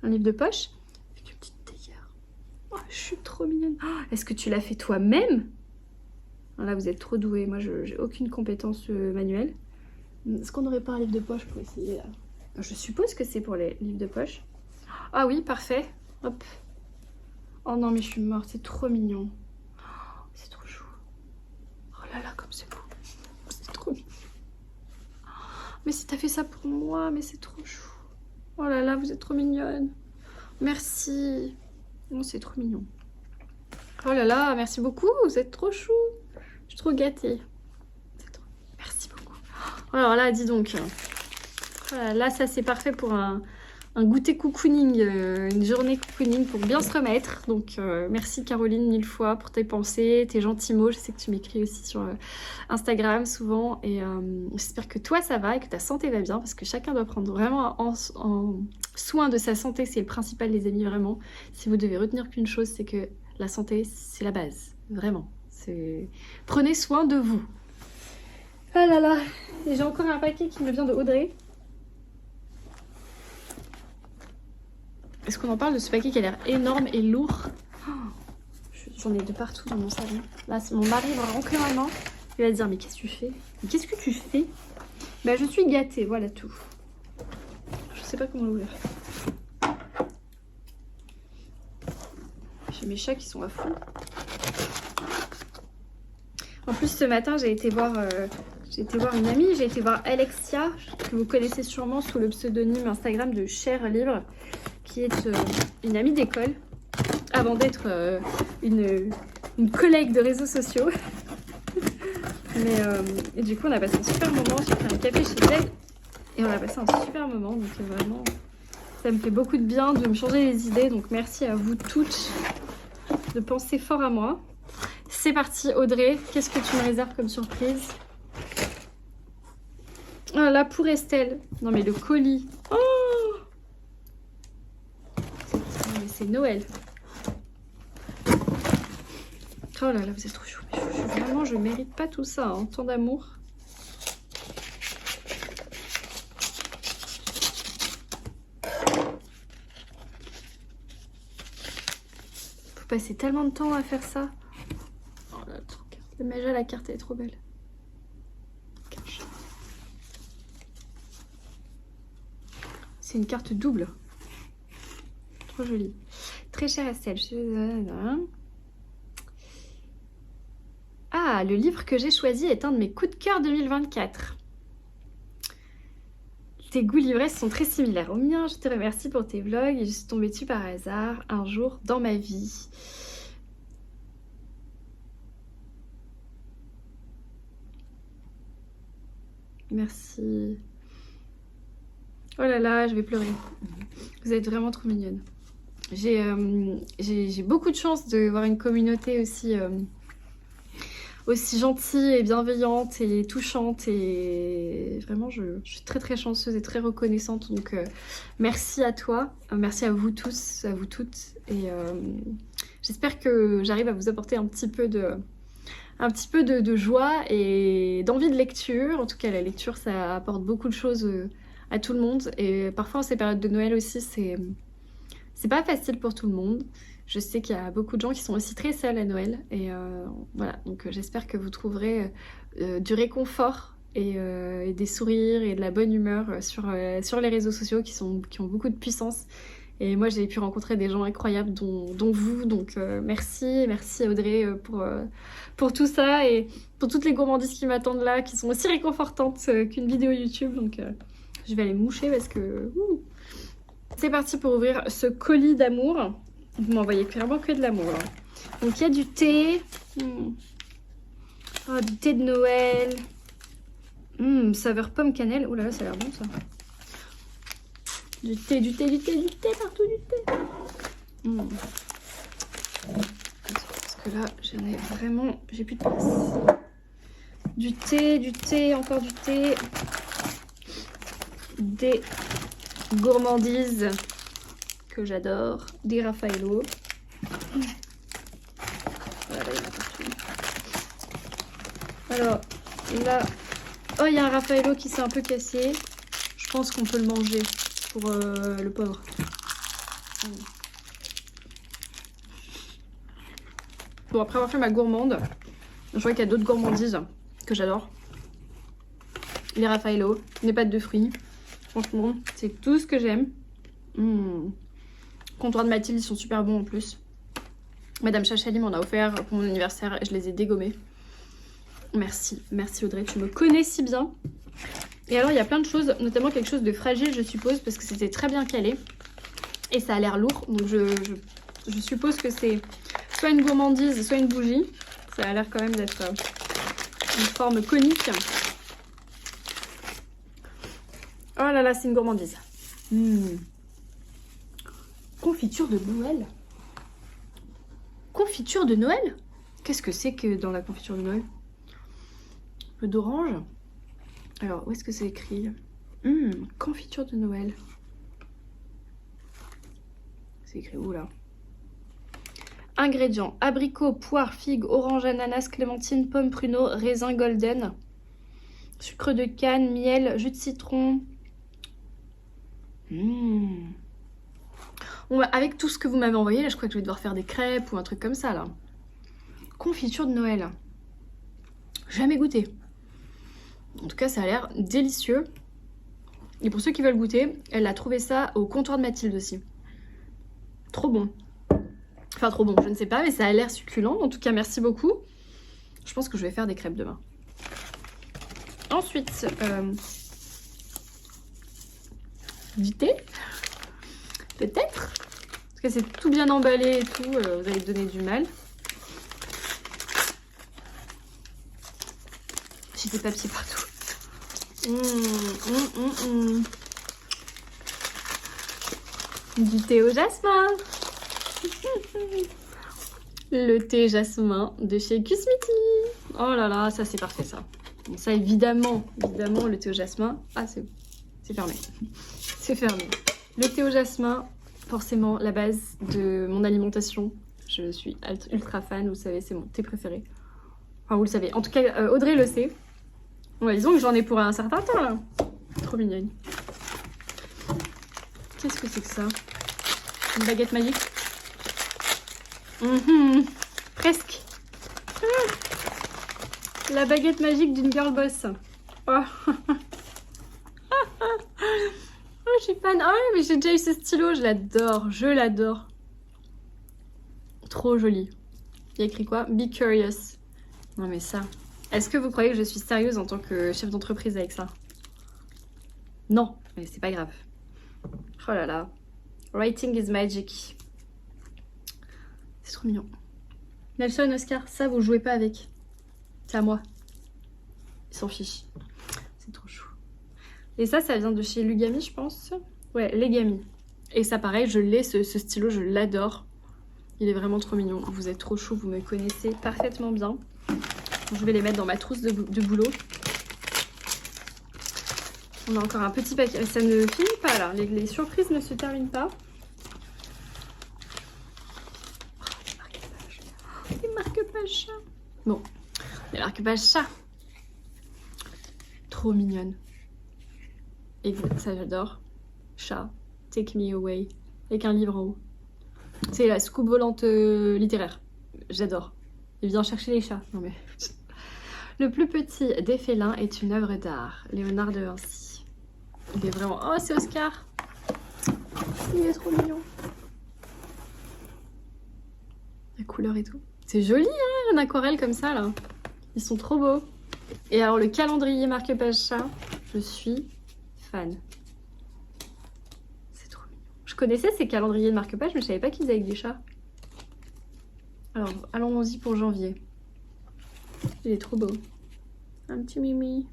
Un livre de poche. Avec une petite théière. Oh, je suis trop mignonne. Oh, est-ce que tu l'as fait toi-même? Là, vous êtes trop doués. Moi, je n'ai aucune compétence manuelle. Est-ce qu'on n'aurait pas un livre de poche pour essayer là? Je suppose que c'est pour les livres de poche. Ah oui, parfait. Hop. Oh non, mais je suis morte. C'est trop mignon. Oh, c'est trop chou. Oh là là, comme c'est beau. C'est trop mignon. Mais si t'as fait ça pour moi, mais c'est trop chou. Oh là là, vous êtes trop mignonne. Merci. Oh, c'est trop mignon. Oh là là, merci beaucoup. Vous êtes trop chou. Je suis trop gâtée. Trop... Merci beaucoup. Alors là, dis donc. Voilà, là, ça c'est parfait pour un goûter cocooning, une journée cocooning pour bien se remettre. Donc merci Caroline 1000 fois pour tes pensées, tes gentils mots. Je sais que tu m'écris aussi sur Instagram souvent. Et j'espère que toi ça va et que ta santé va bien. Parce que chacun doit prendre vraiment en soin de sa santé. C'est le principal les amis, vraiment. Si vous devez retenir qu'une chose, c'est que la santé c'est la base. Vraiment. Prenez soin de vous. Ah là là. Et j'ai encore un paquet qui me vient de Audrey. Est-ce qu'on en parle de ce paquet qui a l'air énorme et lourd? Oh, j'en ai de partout dans mon salon. Là, mon mari va rentrer maintenant. Il va dire, mais qu'est-ce que tu fais? Mais qu'est-ce que tu fais? Bah, je suis gâtée, voilà tout. Je sais pas comment l'ouvrir. J'ai mes chats qui sont à fond. En plus, ce matin, j'ai été voir une amie. J'ai été voir Alexia, que vous connaissez sûrement sous le pseudonyme Instagram de Cher Libre, qui est une amie d'école, avant d'être une collègue de réseaux sociaux. Et du coup, on a passé un super moment. J'ai pris un café chez elle et on a passé un super moment. Donc vraiment, ça me fait beaucoup de bien de me changer les idées. Donc merci à vous toutes de penser fort à moi. C'est parti, Audrey. Qu'est-ce que tu me réserves comme surprise? Ah là, pour Estelle. Non mais le colis. Oh, c'est Noël. Oh là là, vous êtes trop chou. Vraiment, je mérite pas tout ça, hein, tant d'amour. Faut passer tellement de temps à faire ça. Oh là, le Maja, la carte elle est trop belle. C'est une carte double. Trop jolie. Très chère Estelle. Ah, le livre que j'ai choisi est un de mes coups de cœur 2024. Tes goûts livresses sont très similaires aux miens. Je te remercie pour tes vlogs et je suis tombée dessus par hasard un jour dans ma vie. Merci. Oh là là, je vais pleurer. Vous êtes vraiment trop mignonne. J'ai beaucoup de chance de voir une communauté aussi gentille et bienveillante et touchante. Et vraiment, je suis très très chanceuse et très reconnaissante. Donc merci à toi, merci à vous tous, à vous toutes. Et j'espère que j'arrive à vous apporter un petit peu un petit peu de joie et d'envie de lecture. En tout cas, la lecture, ça apporte beaucoup de choses à tout le monde. Et parfois, en ces périodes de Noël aussi, c'est pas facile pour tout le monde. Je sais qu'il y a beaucoup de gens qui sont aussi très seuls à Noël. Et voilà, donc j'espère que vous trouverez du réconfort et des sourires et de la bonne humeur sur les réseaux sociaux qui ont beaucoup de puissance. Et moi, j'ai pu rencontrer des gens incroyables, dont vous. Donc merci Audrey pour tout ça et pour toutes les gourmandises qui m'attendent là, qui sont aussi réconfortantes qu'une vidéo YouTube. Donc je vais aller me moucher parce que... C'est parti pour ouvrir ce colis d'amour. Vous m'envoyez clairement que de l'amour. Donc il y a du thé. Oh, du thé de Noël. Saveur pomme cannelle. Oh là là, ça a l'air bon ça. Du thé, partout du thé. Parce que là, j'en ai vraiment... J'ai plus de place. Du thé, encore du thé. Des gourmandises que j'adore. Des Raffaello. Voilà, il y en a partout. Alors, là... Oh, il y a un Raffaello qui s'est un peu cassé. Je pense qu'on peut le manger pour le pauvre. Bon, après avoir fait ma gourmande, je vois qu'il y a d'autres gourmandises que j'adore. Les Raffaello, les pâtes de fruits. Franchement, c'est tout ce que j'aime. Comptoir de Mathilde, ils sont super bons en plus. Madame Chachali m'en a offert pour mon anniversaire et je les ai dégommés. Merci Audrey, tu me connais si bien. Et alors il y a plein de choses, notamment quelque chose de fragile je suppose, parce que c'était très bien calé. Et ça a l'air lourd, donc je suppose que c'est soit une gourmandise, soit une bougie. Ça a l'air quand même d'être une forme conique. Oh là là, c'est une gourmandise. Confiture de Noël. Confiture de Noël? Qu'est-ce que c'est que dans la confiture de Noël? Un peu d'orange. Alors, où est-ce que c'est écrit? Confiture de Noël. C'est écrit où là? Ingrédients: abricot, poire, figue, orange, ananas, clémentine, pomme, pruneau, raisin golden, sucre de canne, miel, jus de citron. Bon, avec tout ce que vous m'avez envoyé, là, je crois que je vais devoir faire des crêpes ou un truc comme ça, là. Confiture de Noël. Jamais goûté. En tout cas, ça a l'air délicieux. Et pour ceux qui veulent goûter, elle a trouvé ça au comptoir de Mathilde aussi. Trop bon. Enfin, trop bon, je ne sais pas, mais ça a l'air succulent. En tout cas, merci beaucoup. Je pense que je vais faire des crêpes demain. Ensuite, du thé. Peut-être. Parce que c'est tout bien emballé et tout. Vous allez donner du mal. J'ai des papiers partout. Du thé au jasmin. Le thé jasmin de chez Kusmiti. Oh là là, ça c'est parfait ça. Bon, ça évidemment, le thé au jasmin. Ah, c'est fermé. C'est fermé. Le thé au jasmin, forcément la base de mon alimentation. Je suis ultra fan, vous savez, c'est mon thé préféré. Enfin, vous le savez. En tout cas, Audrey le sait. Ouais, disons que j'en ai pour un certain temps là. Trop mignonne. Qu'est-ce que c'est que ça? Une baguette magique? Presque. La baguette magique d'une girl boss. Oh. Oh, je suis fan. Oh, mais j'ai déjà eu ce stylo. Je l'adore. Je l'adore. Trop joli. Il y a écrit quoi? Be curious. Non mais ça. Est-ce que vous croyez que je suis sérieuse en tant que chef d'entreprise avec ça? Non, mais c'est pas grave. Oh là là. Writing is magic. C'est trop mignon. Nelson, Oscar, ça vous jouez pas avec. C'est à moi. Ils s'en fichent. C'est trop chou. Et ça vient de chez Lugami, je pense. Ouais, Legami. Et ça, pareil, je l'ai, ce stylo, je l'adore. Il est vraiment trop mignon. Vous êtes trop chou, vous me connaissez parfaitement bien. Je vais les mettre dans ma trousse de boulot. On a encore un petit paquet. Ça ne finit pas là. Les surprises ne se terminent pas. Oh, les marque-pages. Bon. Les marque-pages chat. Trop mignonne. Et ça j'adore. Chat, Take Me Away. Avec un livre en haut. C'est la scoop volante littéraire. J'adore. Il vient chercher les chats. Non mais... Le plus petit des félins est une œuvre d'art. Léonard de Vinci. Il est vraiment... Oh, c'est Oscar. Il est trop mignon. La couleur et tout. C'est joli, hein, en aquarelle comme ça, là. Ils sont trop beaux. Et alors, le calendrier marque-page chat, je suis fan. C'est trop mignon. Je connaissais ces calendriers de marque-page, mais je savais pas qu'ils faisaient avec des chats. Alors, allons-y pour janvier. Il est trop beau. Un petit mimi.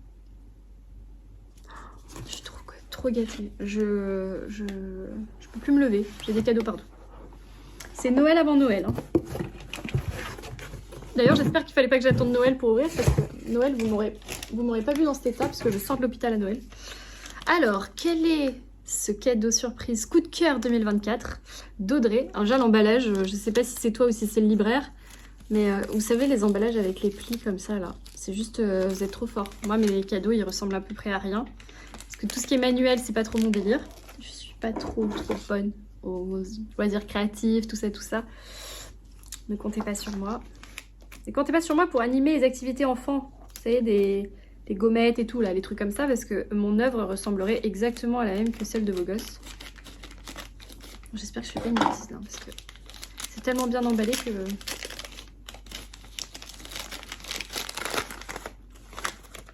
Je suis trop gâtée. Je peux plus me lever. J'ai des cadeaux partout. C'est Noël avant Noël. Hein. D'ailleurs, j'espère qu'il fallait pas que j'attende Noël pour ouvrir, parce que Noël, vous m'aurez pas vu dans cet état, parce que je sors de l'hôpital à Noël. Alors, quel est ce cadeau surprise coup de cœur 2024 d'Audrey? Un l'emballage, je sais pas si c'est toi ou si c'est le libraire, mais vous savez, les emballages avec les plis comme ça, là, c'est juste, vous êtes trop fort. Moi, mes cadeaux, ils ressemblent à peu près à rien, parce que tout ce qui est manuel, c'est pas trop mon délire. Je suis pas trop bonne aux loisirs créatifs, tout ça. Ne comptez pas sur moi. Et comptez pas sur moi pour animer les activités enfants. Vous savez, des gommettes et tout, là, les trucs comme ça, parce que mon œuvre ressemblerait exactement à la même que celle de vos gosses. J'espère que je fais pas une bêtise, là, parce que c'est tellement bien emballé que...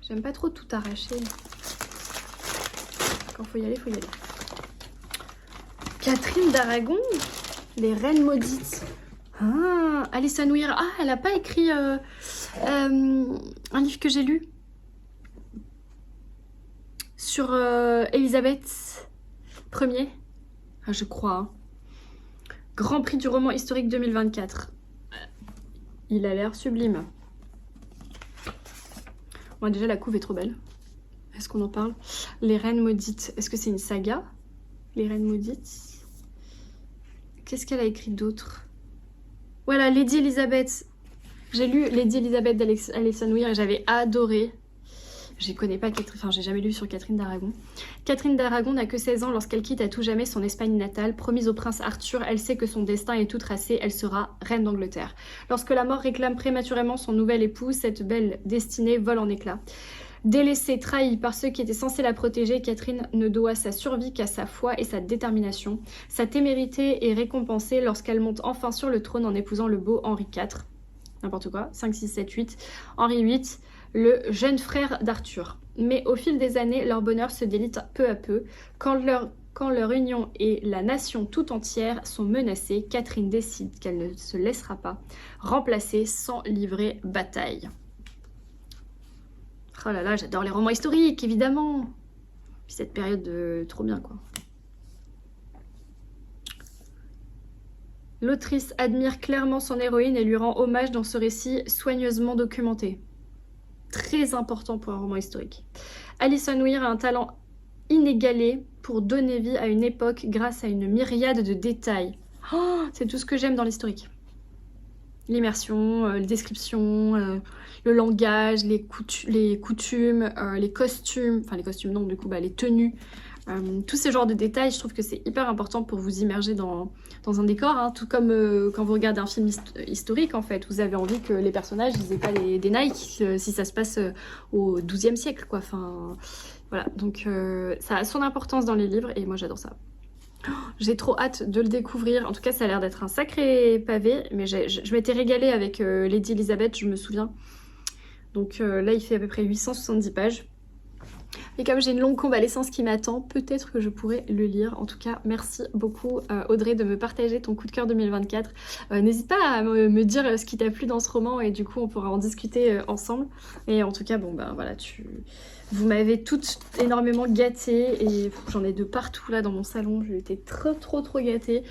J'aime pas trop tout arracher. Quand faut y aller, faut y aller. Catherine d'Aragon, les reines maudites. Ah, Alison Weir. Ah, elle a pas écrit un livre que j'ai lu sur Élisabeth Ier. Ah, je crois. Hein. Grand prix du roman historique 2024. Il a l'air sublime. Bon, déjà, la couve est trop belle. Est-ce qu'on en parle? Les reines maudites. Est-ce que c'est une saga? Les reines maudites. Qu'est-ce qu'elle a écrit d'autre? Voilà, Lady Elizabeth. J'ai lu Lady Elizabeth d'Alison Weir et j'avais adoré. Je connais pas Catherine, enfin j'ai jamais lu sur Catherine d'Aragon. Catherine d'Aragon n'a que 16 ans lorsqu'elle quitte à tout jamais son Espagne natale. Promise au prince Arthur, elle sait que son destin est tout tracé, elle sera reine d'Angleterre. Lorsque la mort réclame prématurément son nouvel époux, cette belle destinée vole en éclats. Délaissée, trahie par ceux qui étaient censés la protéger, Catherine ne doit sa survie qu'à sa foi et sa détermination. Sa témérité est récompensée lorsqu'elle monte enfin sur le trône en épousant le beau Henri IV. N'importe quoi, 5, 6, 7, 8. Henri VIII, le jeune frère d'Arthur. Mais au fil des années, leur bonheur se délite peu à peu. Quand leur union et la nation tout entière sont menacées, Catherine décide qu'elle ne se laissera pas remplacer sans livrer bataille. Oh là là, j'adore les romans historiques, évidemment. Puis cette période de... trop bien, quoi. L'autrice admire clairement son héroïne et lui rend hommage dans ce récit soigneusement documenté. Très important pour un roman historique. Alison Weir a un talent inégalé pour donner vie à une époque grâce à une myriade de détails. Oh, c'est tout ce que j'aime dans l'historique. L'immersion, les descriptions, le langage, les coutumes, les costumes, enfin les costumes non, du coup, les tenues, tous ces genres de détails, je trouve que c'est hyper important pour vous immerger dans un décor, hein, tout comme quand vous regardez un film historique en fait, vous avez envie que les personnages ils aient pas des Nike si ça se passe au XIIe siècle, quoi, enfin voilà, donc ça a son importance dans les livres et moi j'adore ça. J'ai trop hâte de le découvrir. En tout cas, ça a l'air d'être un sacré pavé. Mais je m'étais régalée avec Lady Elizabeth, je me souviens. Donc là, il fait à peu près 870 pages. Et comme j'ai une longue convalescence qui m'attend, peut-être que je pourrai le lire. En tout cas, merci beaucoup Audrey de me partager ton coup de cœur 2024. N'hésite pas à me dire ce qui t'a plu dans ce roman et du coup, on pourra en discuter ensemble. Et en tout cas, bon ben voilà, vous m'avez toutes énormément gâtée et j'en ai de partout là dans mon salon. J'ai été trop gâtée.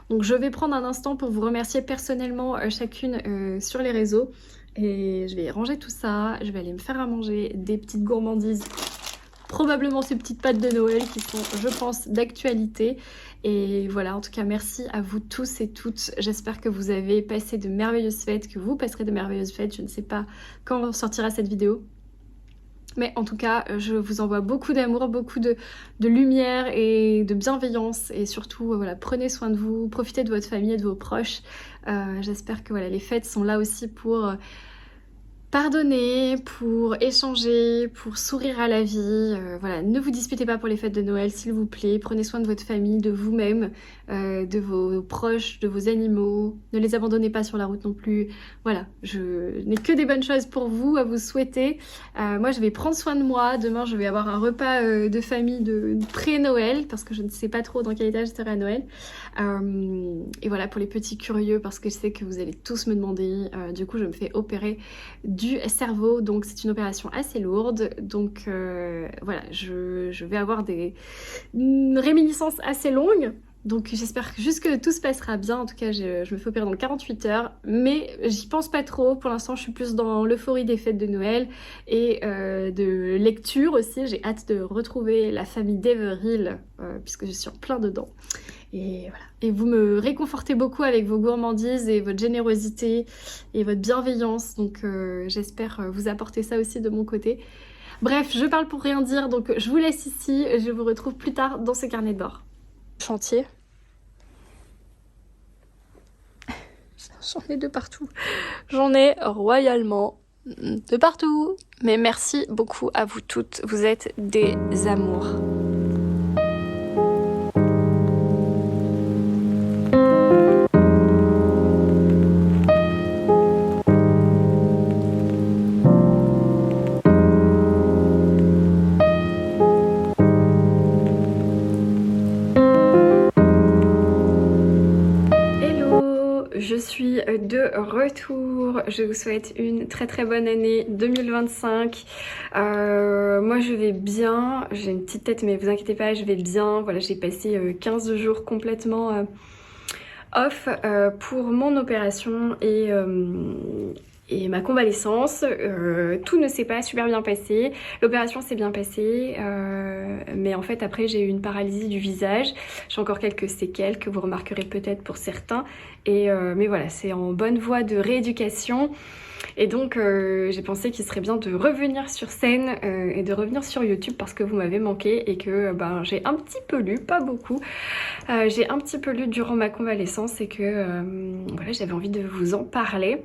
Donc je vais prendre un instant pour vous remercier personnellement chacune sur les réseaux. Et je vais ranger tout ça. Je vais aller me faire à manger des petites gourmandises probablement ces petites pâtes de Noël qui sont, je pense, d'actualité. Et voilà, en tout cas, merci à vous tous et toutes. J'espère que vous avez passé de merveilleuses fêtes, que vous passerez de merveilleuses fêtes. Je ne sais pas quand sortira cette vidéo. Mais en tout cas, je vous envoie beaucoup d'amour, beaucoup de lumière et de bienveillance. Et surtout, voilà, prenez soin de vous, profitez de votre famille et de vos proches. J'espère que voilà, les fêtes sont là aussi pour pardonner, pour échanger, pour sourire à la vie. Voilà, ne vous disputez pas pour les fêtes de Noël, s'il vous plaît. Prenez soin de votre famille, de vous-même, de vos proches, de vos animaux. Ne les abandonnez pas sur la route non plus. Voilà, je n'ai que des bonnes choses pour vous, à vous souhaiter. Moi, je vais prendre soin de moi. Demain, je vais avoir un repas de famille de pré-Noël, parce que je ne sais pas trop dans quel état je serai à Noël. Et voilà, pour les petits curieux, parce que je sais que vous allez tous me demander. Du coup, je me fais opérer du cerveau, donc c'est une opération assez lourde, donc voilà, je vais avoir une réminiscence assez longue, donc j'espère juste que tout se passera bien. En tout cas, je me fais opérer dans 48 heures, mais j'y pense pas trop, pour l'instant je suis plus dans l'euphorie des fêtes de Noël et de lecture aussi. J'ai hâte de retrouver la famille d'Everill, puisque je suis en plein dedans. Et voilà. Et vous me réconfortez beaucoup avec vos gourmandises et votre générosité et votre bienveillance. Donc j'espère vous apporter ça aussi de mon côté. Bref, je parle pour rien dire, donc je vous laisse ici. Je vous retrouve plus tard dans ce carnet de bord. Chantier. J'en ai de partout. J'en ai royalement de partout. Mais merci beaucoup à vous toutes. Vous êtes des amours. Je suis de retour, je vous souhaite une très très bonne année 2025. Moi je vais bien, j'ai une petite tête mais vous inquiétez pas, je vais bien. Voilà, j'ai passé 15 jours complètement off pour mon opération et ma convalescence. Tout ne s'est pas super bien passé, l'opération s'est bien passée, mais en fait après j'ai eu une paralysie du visage, j'ai encore quelques séquelles que vous remarquerez peut-être pour certains, mais voilà, c'est en bonne voie de rééducation. Et donc j'ai pensé qu'il serait bien de revenir sur scène et de revenir sur YouTube parce que vous m'avez manqué et que j'ai un petit peu lu, pas beaucoup, j'ai un petit peu lu durant ma convalescence et que voilà, j'avais envie de vous en parler.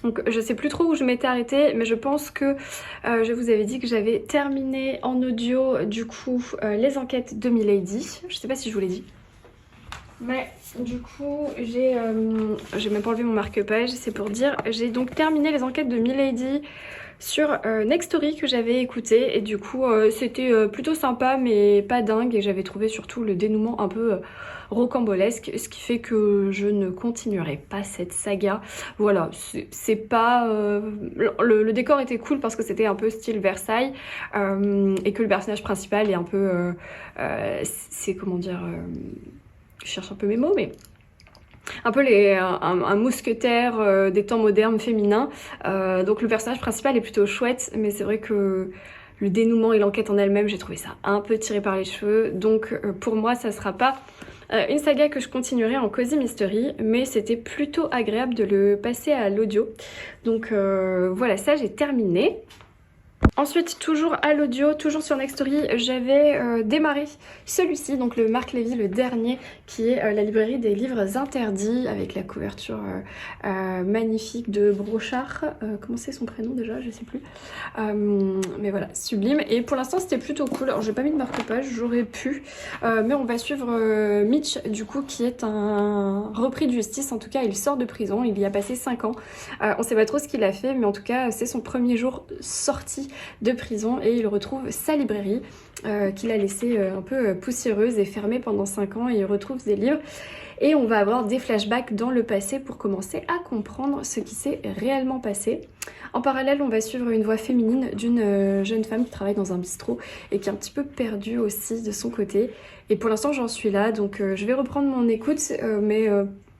Donc je sais plus trop où je m'étais arrêtée, mais je pense que je vous avais dit que j'avais terminé en audio du coup les enquêtes de Milady. Je sais pas si je vous l'ai dit. Mais du coup j'ai même pas enlevé mon marque-page, c'est pour dire. J'ai donc terminé les enquêtes de Milady sur Nextory que j'avais écouté et du coup c'était plutôt sympa mais pas dingue, et j'avais trouvé surtout le dénouement un peu rocambolesque, ce qui fait que je ne continuerai pas cette saga. Voilà, c'est pas... le décor était cool parce que c'était un peu style Versailles et que le personnage principal est un peu... c'est comment dire... je cherche un peu mes mots, mais... un peu un mousquetaire des temps modernes féminins. Donc le personnage principal est plutôt chouette, mais c'est vrai que le dénouement et l'enquête en elle-même, j'ai trouvé ça un peu tiré par les cheveux. Donc pour moi, ça sera pas une saga que je continuerai en Cozy Mystery, mais c'était plutôt agréable de le passer à l'audio. Donc voilà, ça j'ai terminé. Ensuite, toujours à l'audio, toujours sur Nextory, j'avais démarré celui-ci, donc le Marc Lévy, le dernier, qui est la librairie des livres interdits, avec la couverture magnifique de Brochard. Comment c'est son prénom déjà? Je sais plus. Mais voilà, sublime. Et pour l'instant, c'était plutôt cool. Alors, j'ai pas mis de marque-page, j'aurais pu. Mais on va suivre Mitch, du coup, qui est un repris de justice. En tout cas, il sort de prison, il y a passé 5 ans. On sait pas trop ce qu'il a fait, mais en tout cas, c'est son premier jour sorti de prison et il retrouve sa librairie qu'il a laissée un peu poussiéreuse et fermée pendant 5 ans, et il retrouve ses livres et on va avoir des flashbacks dans le passé pour commencer à comprendre ce qui s'est réellement passé. En parallèle, on va suivre une voix féminine d'une jeune femme qui travaille dans un bistrot et qui est un petit peu perdue aussi de son côté, et pour l'instant j'en suis là, donc je vais reprendre mon écoute, mais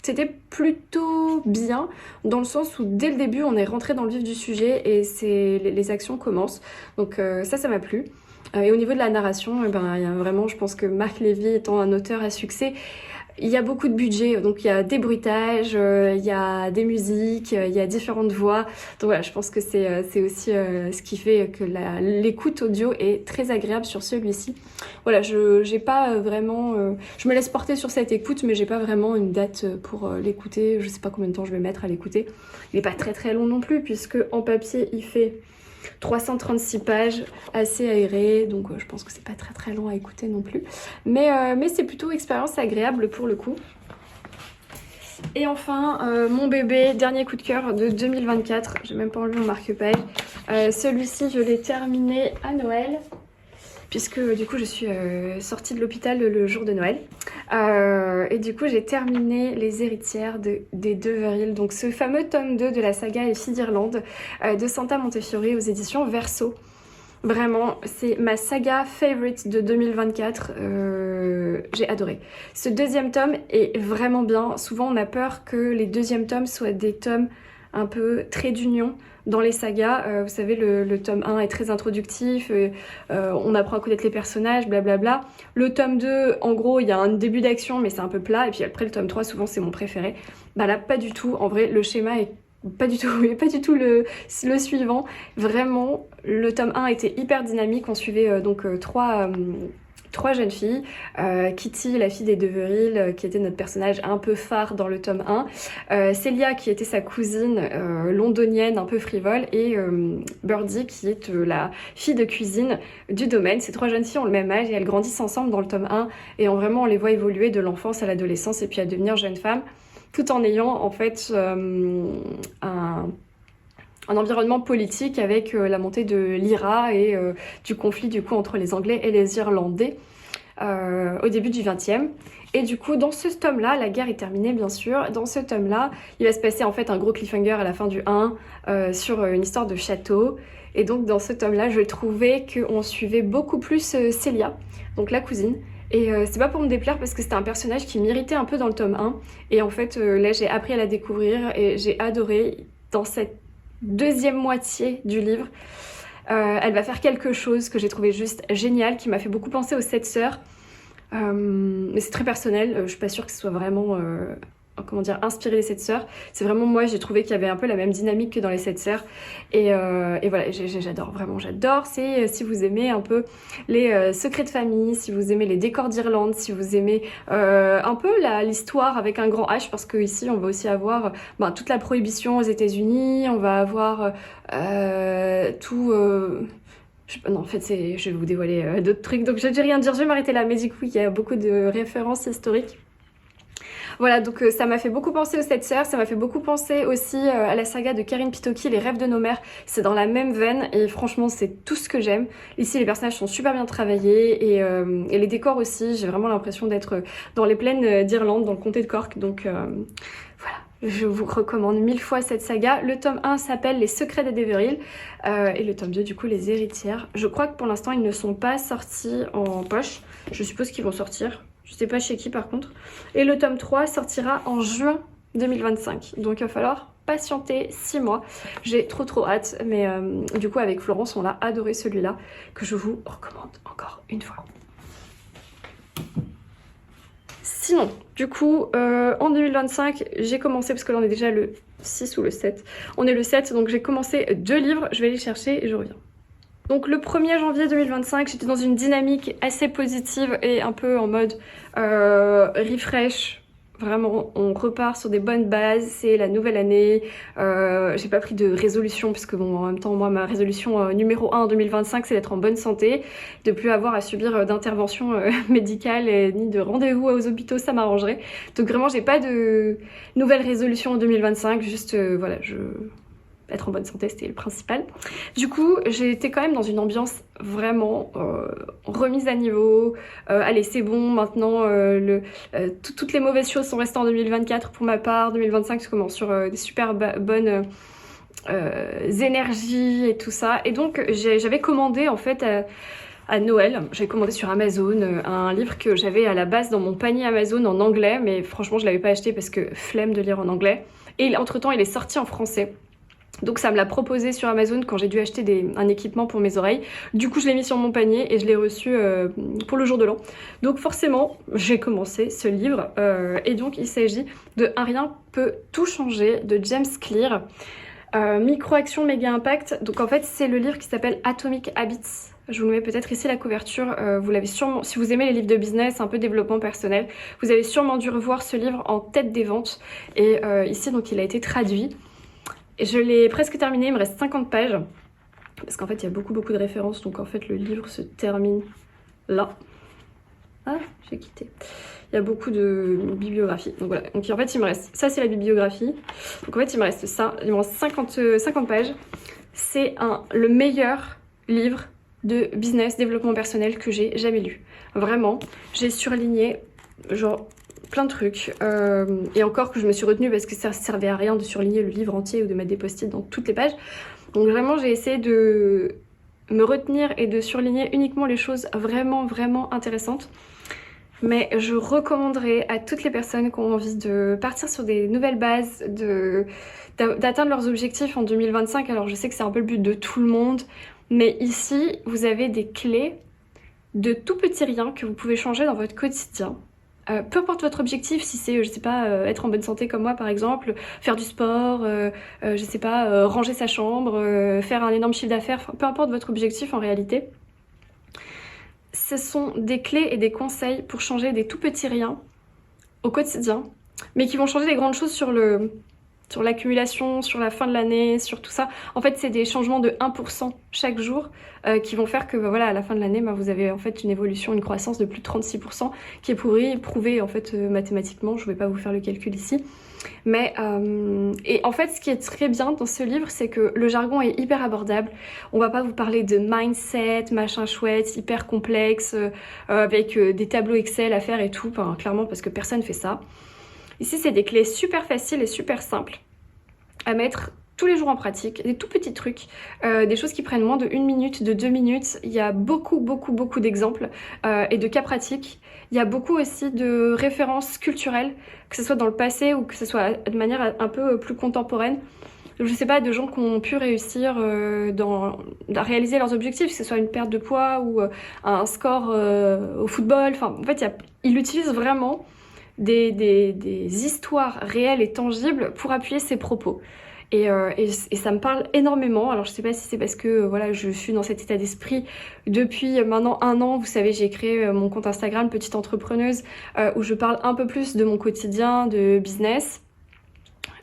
c'était plutôt bien dans le sens où dès le début on est rentré dans le vif du sujet et les actions commencent, donc ça m'a plu. Et au niveau de la narration, il y a vraiment, je pense que Marc Lévy étant un auteur à succès, il y a beaucoup de budget, donc il y a des bruitages, il y a des musiques, il y a différentes voix. Donc voilà, je pense que c'est aussi ce qui fait que l'écoute audio est très agréable sur celui-ci. Voilà, j'ai pas vraiment... je me laisse porter sur cette écoute, mais j'ai pas vraiment une date pour l'écouter. Je sais pas combien de temps je vais mettre à l'écouter. Il est pas très très long non plus, puisque en papier, il fait 336 pages, assez aéré, donc je pense que c'est pas très très long à écouter non plus. Mais c'est plutôt expérience agréable pour le coup. Et enfin, mon bébé, dernier coup de cœur de 2024, j'ai même pas enlevé mon marque-page. Celui-ci, je l'ai terminé à Noël, puisque du coup je suis sortie de l'hôpital le jour de Noël. Et du coup j'ai terminé Les Héritières des Deveril, donc ce fameux tome 2 de la saga Les Filles d'Irlande de Santa Montefiore aux éditions Verso. Vraiment, c'est ma saga favorite de 2024, j'ai adoré. Ce deuxième tome est vraiment bien. Souvent on a peur que les deuxièmes tomes soient des tomes un peu trait d'union dans les sagas. Vous savez, le tome 1 est très introductif, on apprend à connaître les personnages, blablabla. Le tome 2, en gros, il y a un début d'action, mais c'est un peu plat. Et puis après, le tome 3, souvent, c'est mon préféré. Bah là, pas du tout. En vrai, le schéma est pas du tout le suivant. Vraiment, le tome 1 était hyper dynamique. On suivait donc trois jeunes filles, Kitty, la fille des Deveril, qui était notre personnage un peu phare dans le tome 1, Celia qui était sa cousine londonienne un peu frivole, et Birdie qui est la fille de cuisine du domaine. Ces trois jeunes filles ont le même âge et elles grandissent ensemble dans le tome 1, et vraiment on les voit évoluer de l'enfance à l'adolescence et puis à devenir jeunes femmes, tout en ayant en fait un environnement politique avec la montée de l'IRA et du conflit du coup entre les Anglais et les Irlandais au début du XXe. Et du coup, dans ce tome-là, la guerre est terminée bien sûr. Dans ce tome-là, il va se passer en fait un gros cliffhanger à la fin du 1 sur une histoire de château. Et donc dans ce tome-là, je trouvais qu'on suivait beaucoup plus Celia, donc la cousine. Et c'est pas pour me déplaire parce que c'était un personnage qui m'irritait un peu dans le tome 1. Et en fait, là, j'ai appris à la découvrir et j'ai adoré. Dans cette deuxième moitié du livre, elle va faire quelque chose que j'ai trouvé juste génial, qui m'a fait beaucoup penser aux Sept Sœurs. Mais c'est très personnel, je suis pas sûre que ce soit vraiment comment dire, inspiré des Sept Sœurs. C'est vraiment moi, j'ai trouvé qu'il y avait un peu la même dynamique que dans les Sept Sœurs. Et voilà, j'adore, vraiment j'adore. C'est si vous aimez un peu les secrets de famille, si vous aimez les décors d'Irlande, si vous aimez un peu l'histoire avec un grand H, parce que ici on va aussi avoir toute la prohibition aux États-Unis, on va avoir tout... non, en fait, je vais vous dévoiler d'autres trucs, donc je ne vais rien dire, je vais m'arrêter là. Mais du coup, il y a beaucoup de références historiques. Voilà, donc ça m'a fait beaucoup penser aux Sept Sœurs, ça m'a fait beaucoup penser aussi à la saga de Karin Pitoki, Les Rêves de nos mères. C'est dans la même veine et franchement, c'est tout ce que j'aime. Ici, les personnages sont super bien travaillés et les décors aussi. J'ai vraiment l'impression d'être dans les plaines d'Irlande, dans le comté de Cork, donc voilà. Je vous recommande 1000 fois cette saga. Le tome 1 s'appelle Les Secrets des Deveril et le tome 2 du coup Les Héritières. Je crois que pour l'instant ils ne sont pas sortis en poche. Je suppose qu'ils vont sortir. Je sais pas chez qui par contre. Et le tome 3 sortira en juin 2025. Donc il va falloir patienter 6 mois. J'ai trop hâte. Mais du coup avec Florence on a adoré celui-là que je vous recommande encore une fois. Sinon, du coup, en 2025, j'ai commencé, parce que là on est déjà le 6 ou le 7. On est le 7, donc j'ai commencé 2 livres, je vais les chercher et je reviens. Donc le 1er janvier 2025, j'étais dans une dynamique assez positive et un peu en mode refresh. Vraiment, on repart sur des bonnes bases, c'est la nouvelle année. J'ai pas pris de résolution puisque bon, en même temps, moi, ma résolution numéro 1 en 2025, c'est d'être en bonne santé, de plus avoir à subir d'interventions médicales ni de rendez-vous aux hôpitaux, ça m'arrangerait. Donc vraiment, j'ai pas de nouvelle résolution en 2025, juste voilà, être en bonne santé, c'était le principal. Du coup, j'ai été quand même dans une ambiance vraiment remise à niveau. Allez, c'est bon, maintenant, toutes les mauvaises choses sont restées en 2024 pour ma part. 2025, je commence sur des super bonnes énergies et tout ça. Et donc, j'avais commandé en fait... à Noël, j'ai commandé sur Amazon un livre que j'avais à la base dans mon panier Amazon en anglais, mais franchement je l'avais pas acheté parce que flemme de lire en anglais. Et entre temps il est sorti en français. Donc ça me l'a proposé sur Amazon quand j'ai dû acheter un équipement pour mes oreilles. Du coup je l'ai mis sur mon panier et je l'ai reçu pour le jour de l'an. Donc forcément j'ai commencé ce livre et donc il s'agit de Un rien peut tout changer de James Clear. Micro-action, méga impact. Donc en fait c'est le livre qui s'appelle Atomic Habits. Je vous le mets peut-être ici la couverture, vous l'avez sûrement, si vous aimez les livres de business, un peu développement personnel, vous avez sûrement dû revoir ce livre en tête des ventes. Et ici donc il a été traduit. Je l'ai presque terminé, il me reste 50 pages. Parce qu'en fait, il y a beaucoup de références. Donc en fait, le livre se termine là. Ah, j'ai quitté. Il y a beaucoup de bibliographie. Donc voilà. Donc en fait, il me reste... Ça, c'est la bibliographie. Donc en fait, il me reste ça. Il me reste 50 pages. C'est le meilleur livre de business, développement personnel que j'ai jamais lu. Vraiment. J'ai surligné, genre... plein de trucs et encore que je me suis retenue parce que ça servait à rien de surligner le livre entier ou de mettre des post-it dans toutes les pages. Donc vraiment j'ai essayé de me retenir et de surligner uniquement les choses vraiment intéressantes. Mais je recommanderais à toutes les personnes qui ont envie de partir sur des nouvelles bases, d'atteindre leurs objectifs en 2025. Alors je sais que c'est un peu le but de tout le monde, mais ici vous avez des clés de tout petits riens que vous pouvez changer dans votre quotidien. Peu importe votre objectif, si c'est, je sais pas, être en bonne santé comme moi par exemple, faire du sport, je sais pas, ranger sa chambre, faire un énorme chiffre d'affaires, peu importe votre objectif en réalité. Ce sont des clés et des conseils pour changer des tout petits riens au quotidien, mais qui vont changer des grandes choses sur l'accumulation, sur la fin de l'année, sur tout ça. En fait, c'est des changements de 1% chaque jour qui vont faire que voilà, à la fin de l'année, vous avez en fait une évolution, une croissance de plus de 36% qui est prouvée en fait mathématiquement. Je ne vais pas vous faire le calcul ici. Mais et en fait, ce qui est très bien dans ce livre, c'est que le jargon est hyper abordable. On va pas vous parler de mindset, machin chouette, hyper complexe, avec des tableaux Excel à faire et tout, clairement parce que personne fait ça. Ici, c'est des clés super faciles et super simples à mettre tous les jours en pratique, des tout petits trucs, des choses qui prennent moins de 1 minute, de 2 minutes. Il y a beaucoup d'exemples et de cas pratiques. Il y a beaucoup aussi de références culturelles, que ce soit dans le passé ou que ce soit de manière un peu plus contemporaine. Je sais pas, de gens qui ont pu réussir à réaliser leurs objectifs, que ce soit une perte de poids ou un score au football. Enfin, en fait, il utilise vraiment des histoires réelles et tangibles pour appuyer ses propos. Et ça me parle énormément. Alors je sais pas si c'est parce que voilà, je suis dans cet état d'esprit depuis maintenant 1 an. Vous savez, j'ai créé mon compte Instagram Petite Entrepreneuse où je parle un peu plus de mon quotidien, de business.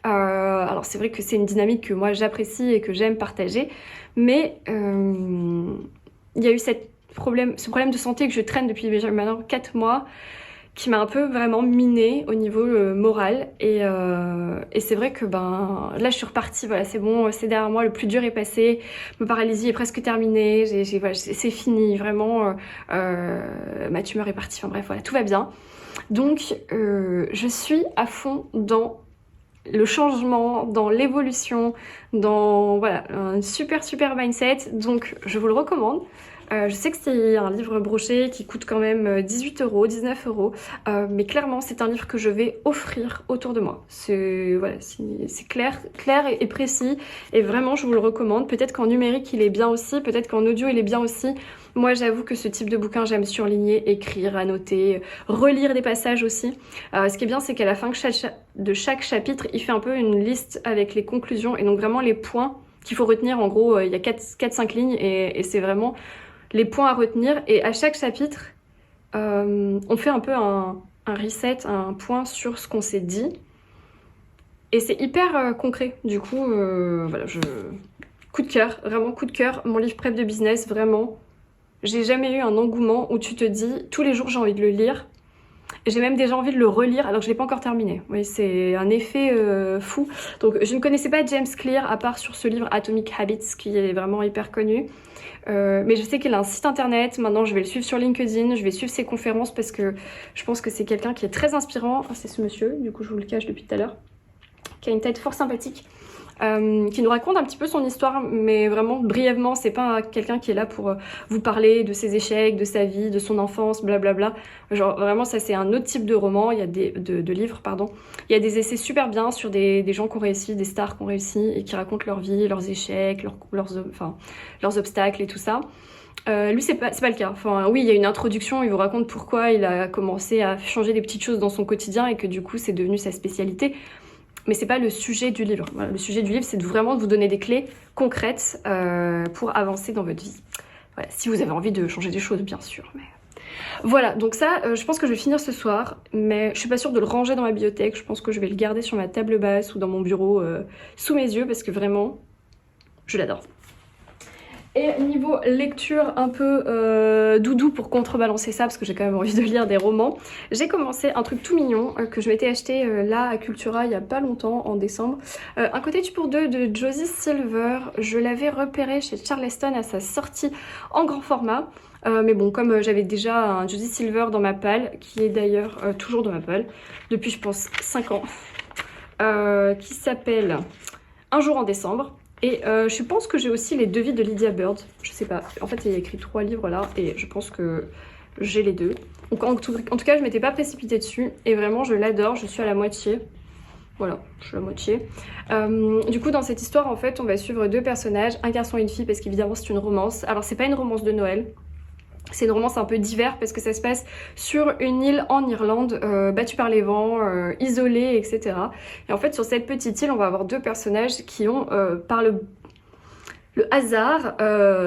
Alors c'est vrai que c'est une dynamique que moi j'apprécie et que j'aime partager, mais il y a eu ce problème de santé que je traîne depuis maintenant 4 mois qui m'a un peu vraiment minée au niveau moral et c'est vrai que là je suis repartie, voilà, c'est bon, c'est derrière moi, le plus dur est passé, ma paralysie est presque terminée, voilà, c'est fini, vraiment, ma tumeur est partie, enfin bref, voilà, tout va bien. Donc je suis à fond dans le changement, dans l'évolution, dans voilà, un super mindset, donc je vous le recommande. Je sais que c'est un livre broché qui coûte quand même 18 €, 19 €, mais clairement c'est un livre que je vais offrir autour de moi. C'est voilà, clair et précis, et vraiment je vous le recommande. Peut-être qu'en numérique il est bien aussi, peut-être qu'en audio il est bien aussi. Moi j'avoue que ce type de bouquin j'aime surligner, écrire, annoter, relire des passages aussi. Ce qui est bien c'est qu'à la fin de chaque chapitre il fait un peu une liste avec les conclusions et donc vraiment les points qu'il faut retenir. En gros il y a 4-5 lignes et c'est vraiment les points à retenir, et à chaque chapitre on fait un peu un reset, un point sur ce qu'on s'est dit, et c'est hyper concret. Du coup voilà, coup de cœur, vraiment coup de cœur, mon livre prep de business, vraiment j'ai jamais eu un engouement où tu te dis tous les jours j'ai envie de le lire. J'ai même déjà envie de le relire alors que je l'ai pas encore terminé. Oui, c'est un effet fou. Donc je ne connaissais pas James Clear à part sur ce livre Atomic Habits qui est vraiment hyper connu. Mais je sais qu'il a un site internet. Maintenant je vais le suivre sur LinkedIn, je vais suivre ses conférences parce que je pense que c'est quelqu'un qui est très inspirant. Enfin, c'est ce monsieur, du coup je vous le cache depuis tout à l'heure, qui a une tête fort sympathique. qui nous raconte un petit peu son histoire, mais vraiment brièvement. C'est pas quelqu'un qui est là pour vous parler de ses échecs, de sa vie, de son enfance, blablabla. Genre vraiment ça c'est un autre type de roman, il y a de livres pardon. Il y a des essais super bien sur des gens qui ont réussi, des stars qui ont réussi et qui racontent leur vie, leurs échecs, leurs obstacles et tout ça. Lui c'est pas le cas. Enfin oui il y a une introduction, il vous raconte pourquoi il a commencé à changer des petites choses dans son quotidien et que du coup c'est devenu sa spécialité. Mais c'est pas le sujet du livre. Voilà, le sujet du livre c'est vraiment de vous donner des clés concrètes pour avancer dans votre vie. Voilà, si vous avez envie de changer des choses bien sûr. Mais... Voilà, donc ça, je pense que je vais finir ce soir, mais je suis pas sûre de le ranger dans ma bibliothèque. Je pense que je vais le garder sur ma table basse ou dans mon bureau sous mes yeux parce que vraiment, je l'adore. Et niveau lecture un peu doudou pour contrebalancer ça, parce que j'ai quand même envie de lire des romans, j'ai commencé un truc tout mignon que je m'étais acheté là à Cultura il y a pas longtemps, en décembre. Un cottage pour deux de Josie Silver. Je l'avais repéré chez Charleston à sa sortie en grand format. Mais bon, comme j'avais déjà un Josie Silver dans ma palle, qui est d'ailleurs toujours dans ma palle, depuis je pense 5 ans, qui s'appelle Un jour en décembre. Et je pense que j'ai aussi les devis de Lydia Bird, je sais pas, en fait il y a écrit 3 livres là et je pense que j'ai les deux. Donc en tout cas je m'étais pas précipitée dessus et vraiment je l'adore, je suis à la moitié. Voilà, je suis à la moitié. Du coup dans cette histoire en fait on va suivre 2 personnages, un garçon et une fille parce qu'évidemment c'est une romance. Alors c'est pas une romance de Noël. C'est une romance un peu d'hiver parce que ça se passe sur une île en Irlande, battue par les vents, isolée, etc. Et en fait, sur cette petite île, on va avoir 2 personnages qui ont, par le hasard,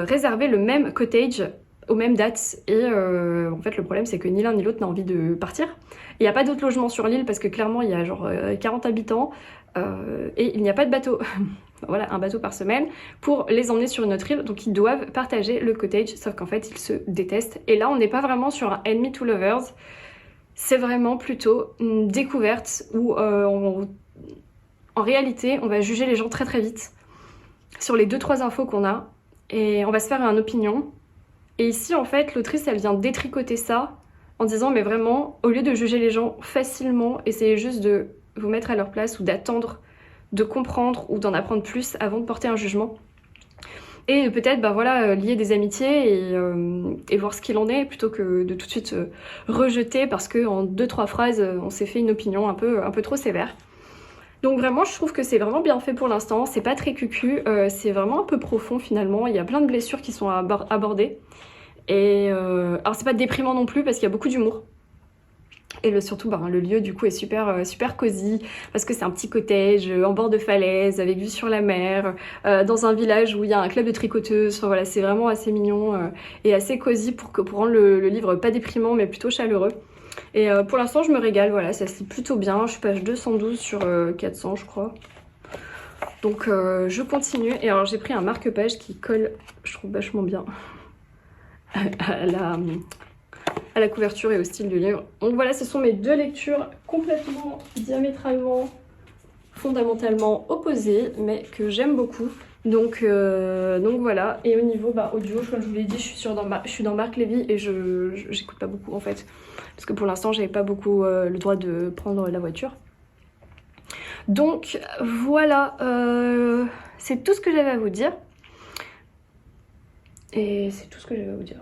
réservé le même cottage aux mêmes dates. Et en fait, le problème, c'est que ni l'un ni l'autre n'a envie de partir. Il n'y a pas d'autres logements sur l'île parce que clairement, il y a genre 40 habitants et il n'y a pas de bateau. Voilà, un bateau par semaine pour les emmener sur une autre île, donc ils doivent partager le cottage, sauf qu'en fait ils se détestent. Et là on n'est pas vraiment sur un enemy to lovers, c'est vraiment plutôt une découverte où en réalité on va juger les gens très très vite sur les 2-3 infos qu'on a et on va se faire une opinion. Et ici en fait l'autrice elle vient détricoter ça en disant mais vraiment au lieu de juger les gens facilement, essayez juste de vous mettre à leur place ou d'attendre de comprendre ou d'en apprendre plus avant de porter un jugement. Et peut-être bah voilà, lier des amitiés et voir ce qu'il en est plutôt que de tout de suite rejeter parce qu'en 2-3 phrases on s'est fait une opinion un peu trop sévère. Donc vraiment je trouve que c'est vraiment bien fait pour l'instant, c'est pas très cucu, c'est vraiment un peu profond finalement, il y a plein de blessures qui sont abordées. Et alors c'est pas déprimant non plus parce qu'il y a beaucoup d'humour. Et surtout, le lieu du coup est super cosy parce que c'est un petit cottage en bord de falaise avec vue sur la mer, dans un village où il y a un club de tricoteuses. Enfin voilà, c'est vraiment assez mignon et assez cosy pour rendre le livre pas déprimant mais plutôt chaleureux. Et pour l'instant, je me régale, voilà, ça se lit plutôt bien. Je suis page 212 sur 400, je crois. Donc je continue. Et alors j'ai pris un marque-page qui colle, je trouve vachement bien à la couverture et au style du livre. Donc voilà, ce sont mes 2 lectures complètement, diamétralement, fondamentalement opposées, mais que j'aime beaucoup. Donc voilà, et au niveau audio, comme je vous l'ai dit, je suis dans Marc Lévy et j'écoute pas beaucoup en fait. Parce que pour l'instant, j'avais pas beaucoup le droit de prendre la voiture. Donc voilà, c'est tout ce que j'avais à vous dire. Et c'est tout ce que j'avais à vous dire.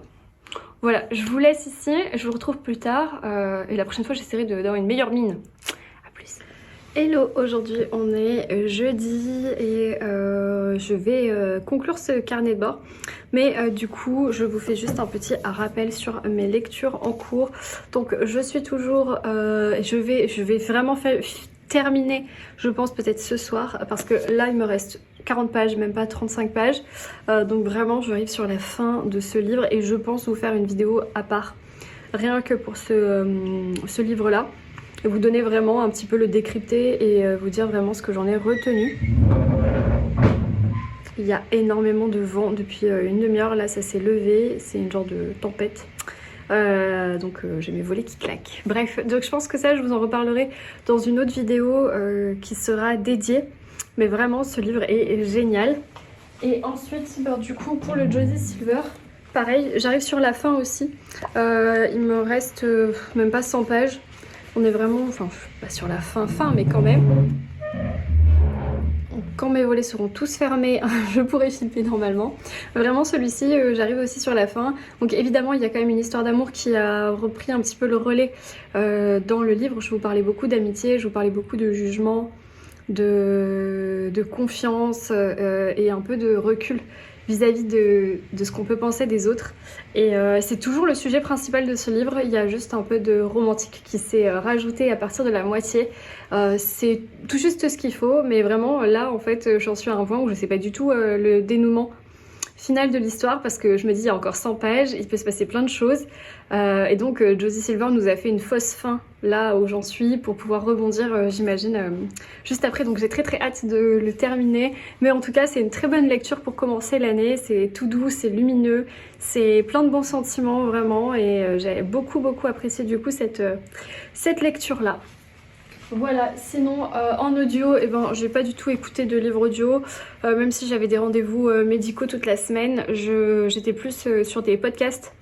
Voilà, je vous laisse ici, je vous retrouve plus tard et la prochaine fois j'essaierai d'avoir une meilleure mine. A plus. Hello, aujourd'hui on est jeudi et je vais conclure ce carnet de bord. Mais du coup je vous fais juste un petit rappel sur mes lectures en cours. Donc je suis toujours, je vais vraiment terminer, je pense peut-être ce soir parce que là il me reste 40 pages, même pas 35 pages. Donc vraiment j'arrive sur la fin de ce livre et je pense vous faire une vidéo à part, rien que pour ce livre là. Et vous donner vraiment un petit peu le décrypter et vous dire vraiment ce que j'en ai retenu. Il y a énormément de vent depuis une demi-heure, là ça s'est levé, c'est une genre de tempête. Donc j'ai mes volets qui claquent. Bref, donc je pense que ça je vous en reparlerai dans une autre vidéo qui sera dédiée. Mais vraiment ce livre est génial. Et ensuite du coup pour le Josie Silver, pareil, j'arrive sur la fin aussi. Il me reste même pas 100 pages. On est vraiment, enfin pas sur la fin mais quand même. quand mes volets seront tous fermés, je pourrai filmer normalement. Vraiment celui-ci, j'arrive aussi sur la fin. Donc évidemment il y a quand même une histoire d'amour qui a repris un petit peu le relais dans le livre. Je vous parlais beaucoup d'amitié, je vous parlais beaucoup de jugement, de confiance et un peu de recul vis-à-vis de ce qu'on peut penser des autres. Et c'est toujours le sujet principal de ce livre. Il y a juste un peu de romantique qui s'est rajouté à partir de la moitié. C'est tout juste ce qu'il faut, mais vraiment là en fait j'en suis à un point où je sais pas du tout le dénouement final de l'histoire, parce que je me dis il y a encore 100 pages, il peut se passer plein de choses, et donc Josie Silver nous a fait une fausse fin là où j'en suis pour pouvoir rebondir j'imagine juste après. Donc j'ai très hâte de le terminer, mais en tout cas c'est une très bonne lecture pour commencer l'année. C'est tout doux, c'est lumineux, c'est plein de bons sentiments vraiment, et j'ai beaucoup apprécié du coup cette lecture là. Voilà, sinon en audio, eh ben, j'ai pas du tout écouté de livre audio, même si j'avais des rendez-vous médicaux toute la semaine. J'étais plus sur des podcasts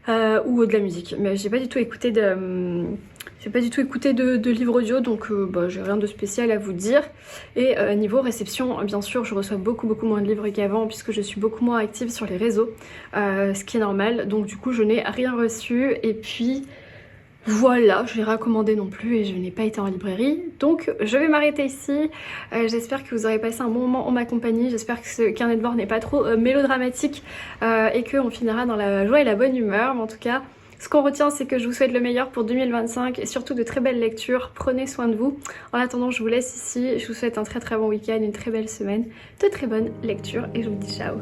ou de la musique, mais j'ai pas du tout écouté de livre audio, donc bah, j'ai rien de spécial à vous dire. Et niveau réception, bien sûr, je reçois beaucoup moins de livres qu'avant, puisque je suis beaucoup moins active sur les réseaux, ce qui est normal. Donc du coup, je n'ai rien reçu, et puis voilà, je l'ai rien commandé non plus et je n'ai pas été en librairie. Donc je vais m'arrêter ici. J'espère que vous aurez passé un bon moment en ma compagnie. J'espère que ce carnet de bord n'est pas trop mélodramatique et qu'on finira dans la joie et la bonne humeur. Mais en tout cas, ce qu'on retient, c'est que je vous souhaite le meilleur pour 2025 et surtout de très belles lectures. Prenez soin de vous. En attendant, je vous laisse ici. Je vous souhaite un très bon week-end, une très belle semaine, de très bonnes lectures et je vous dis ciao.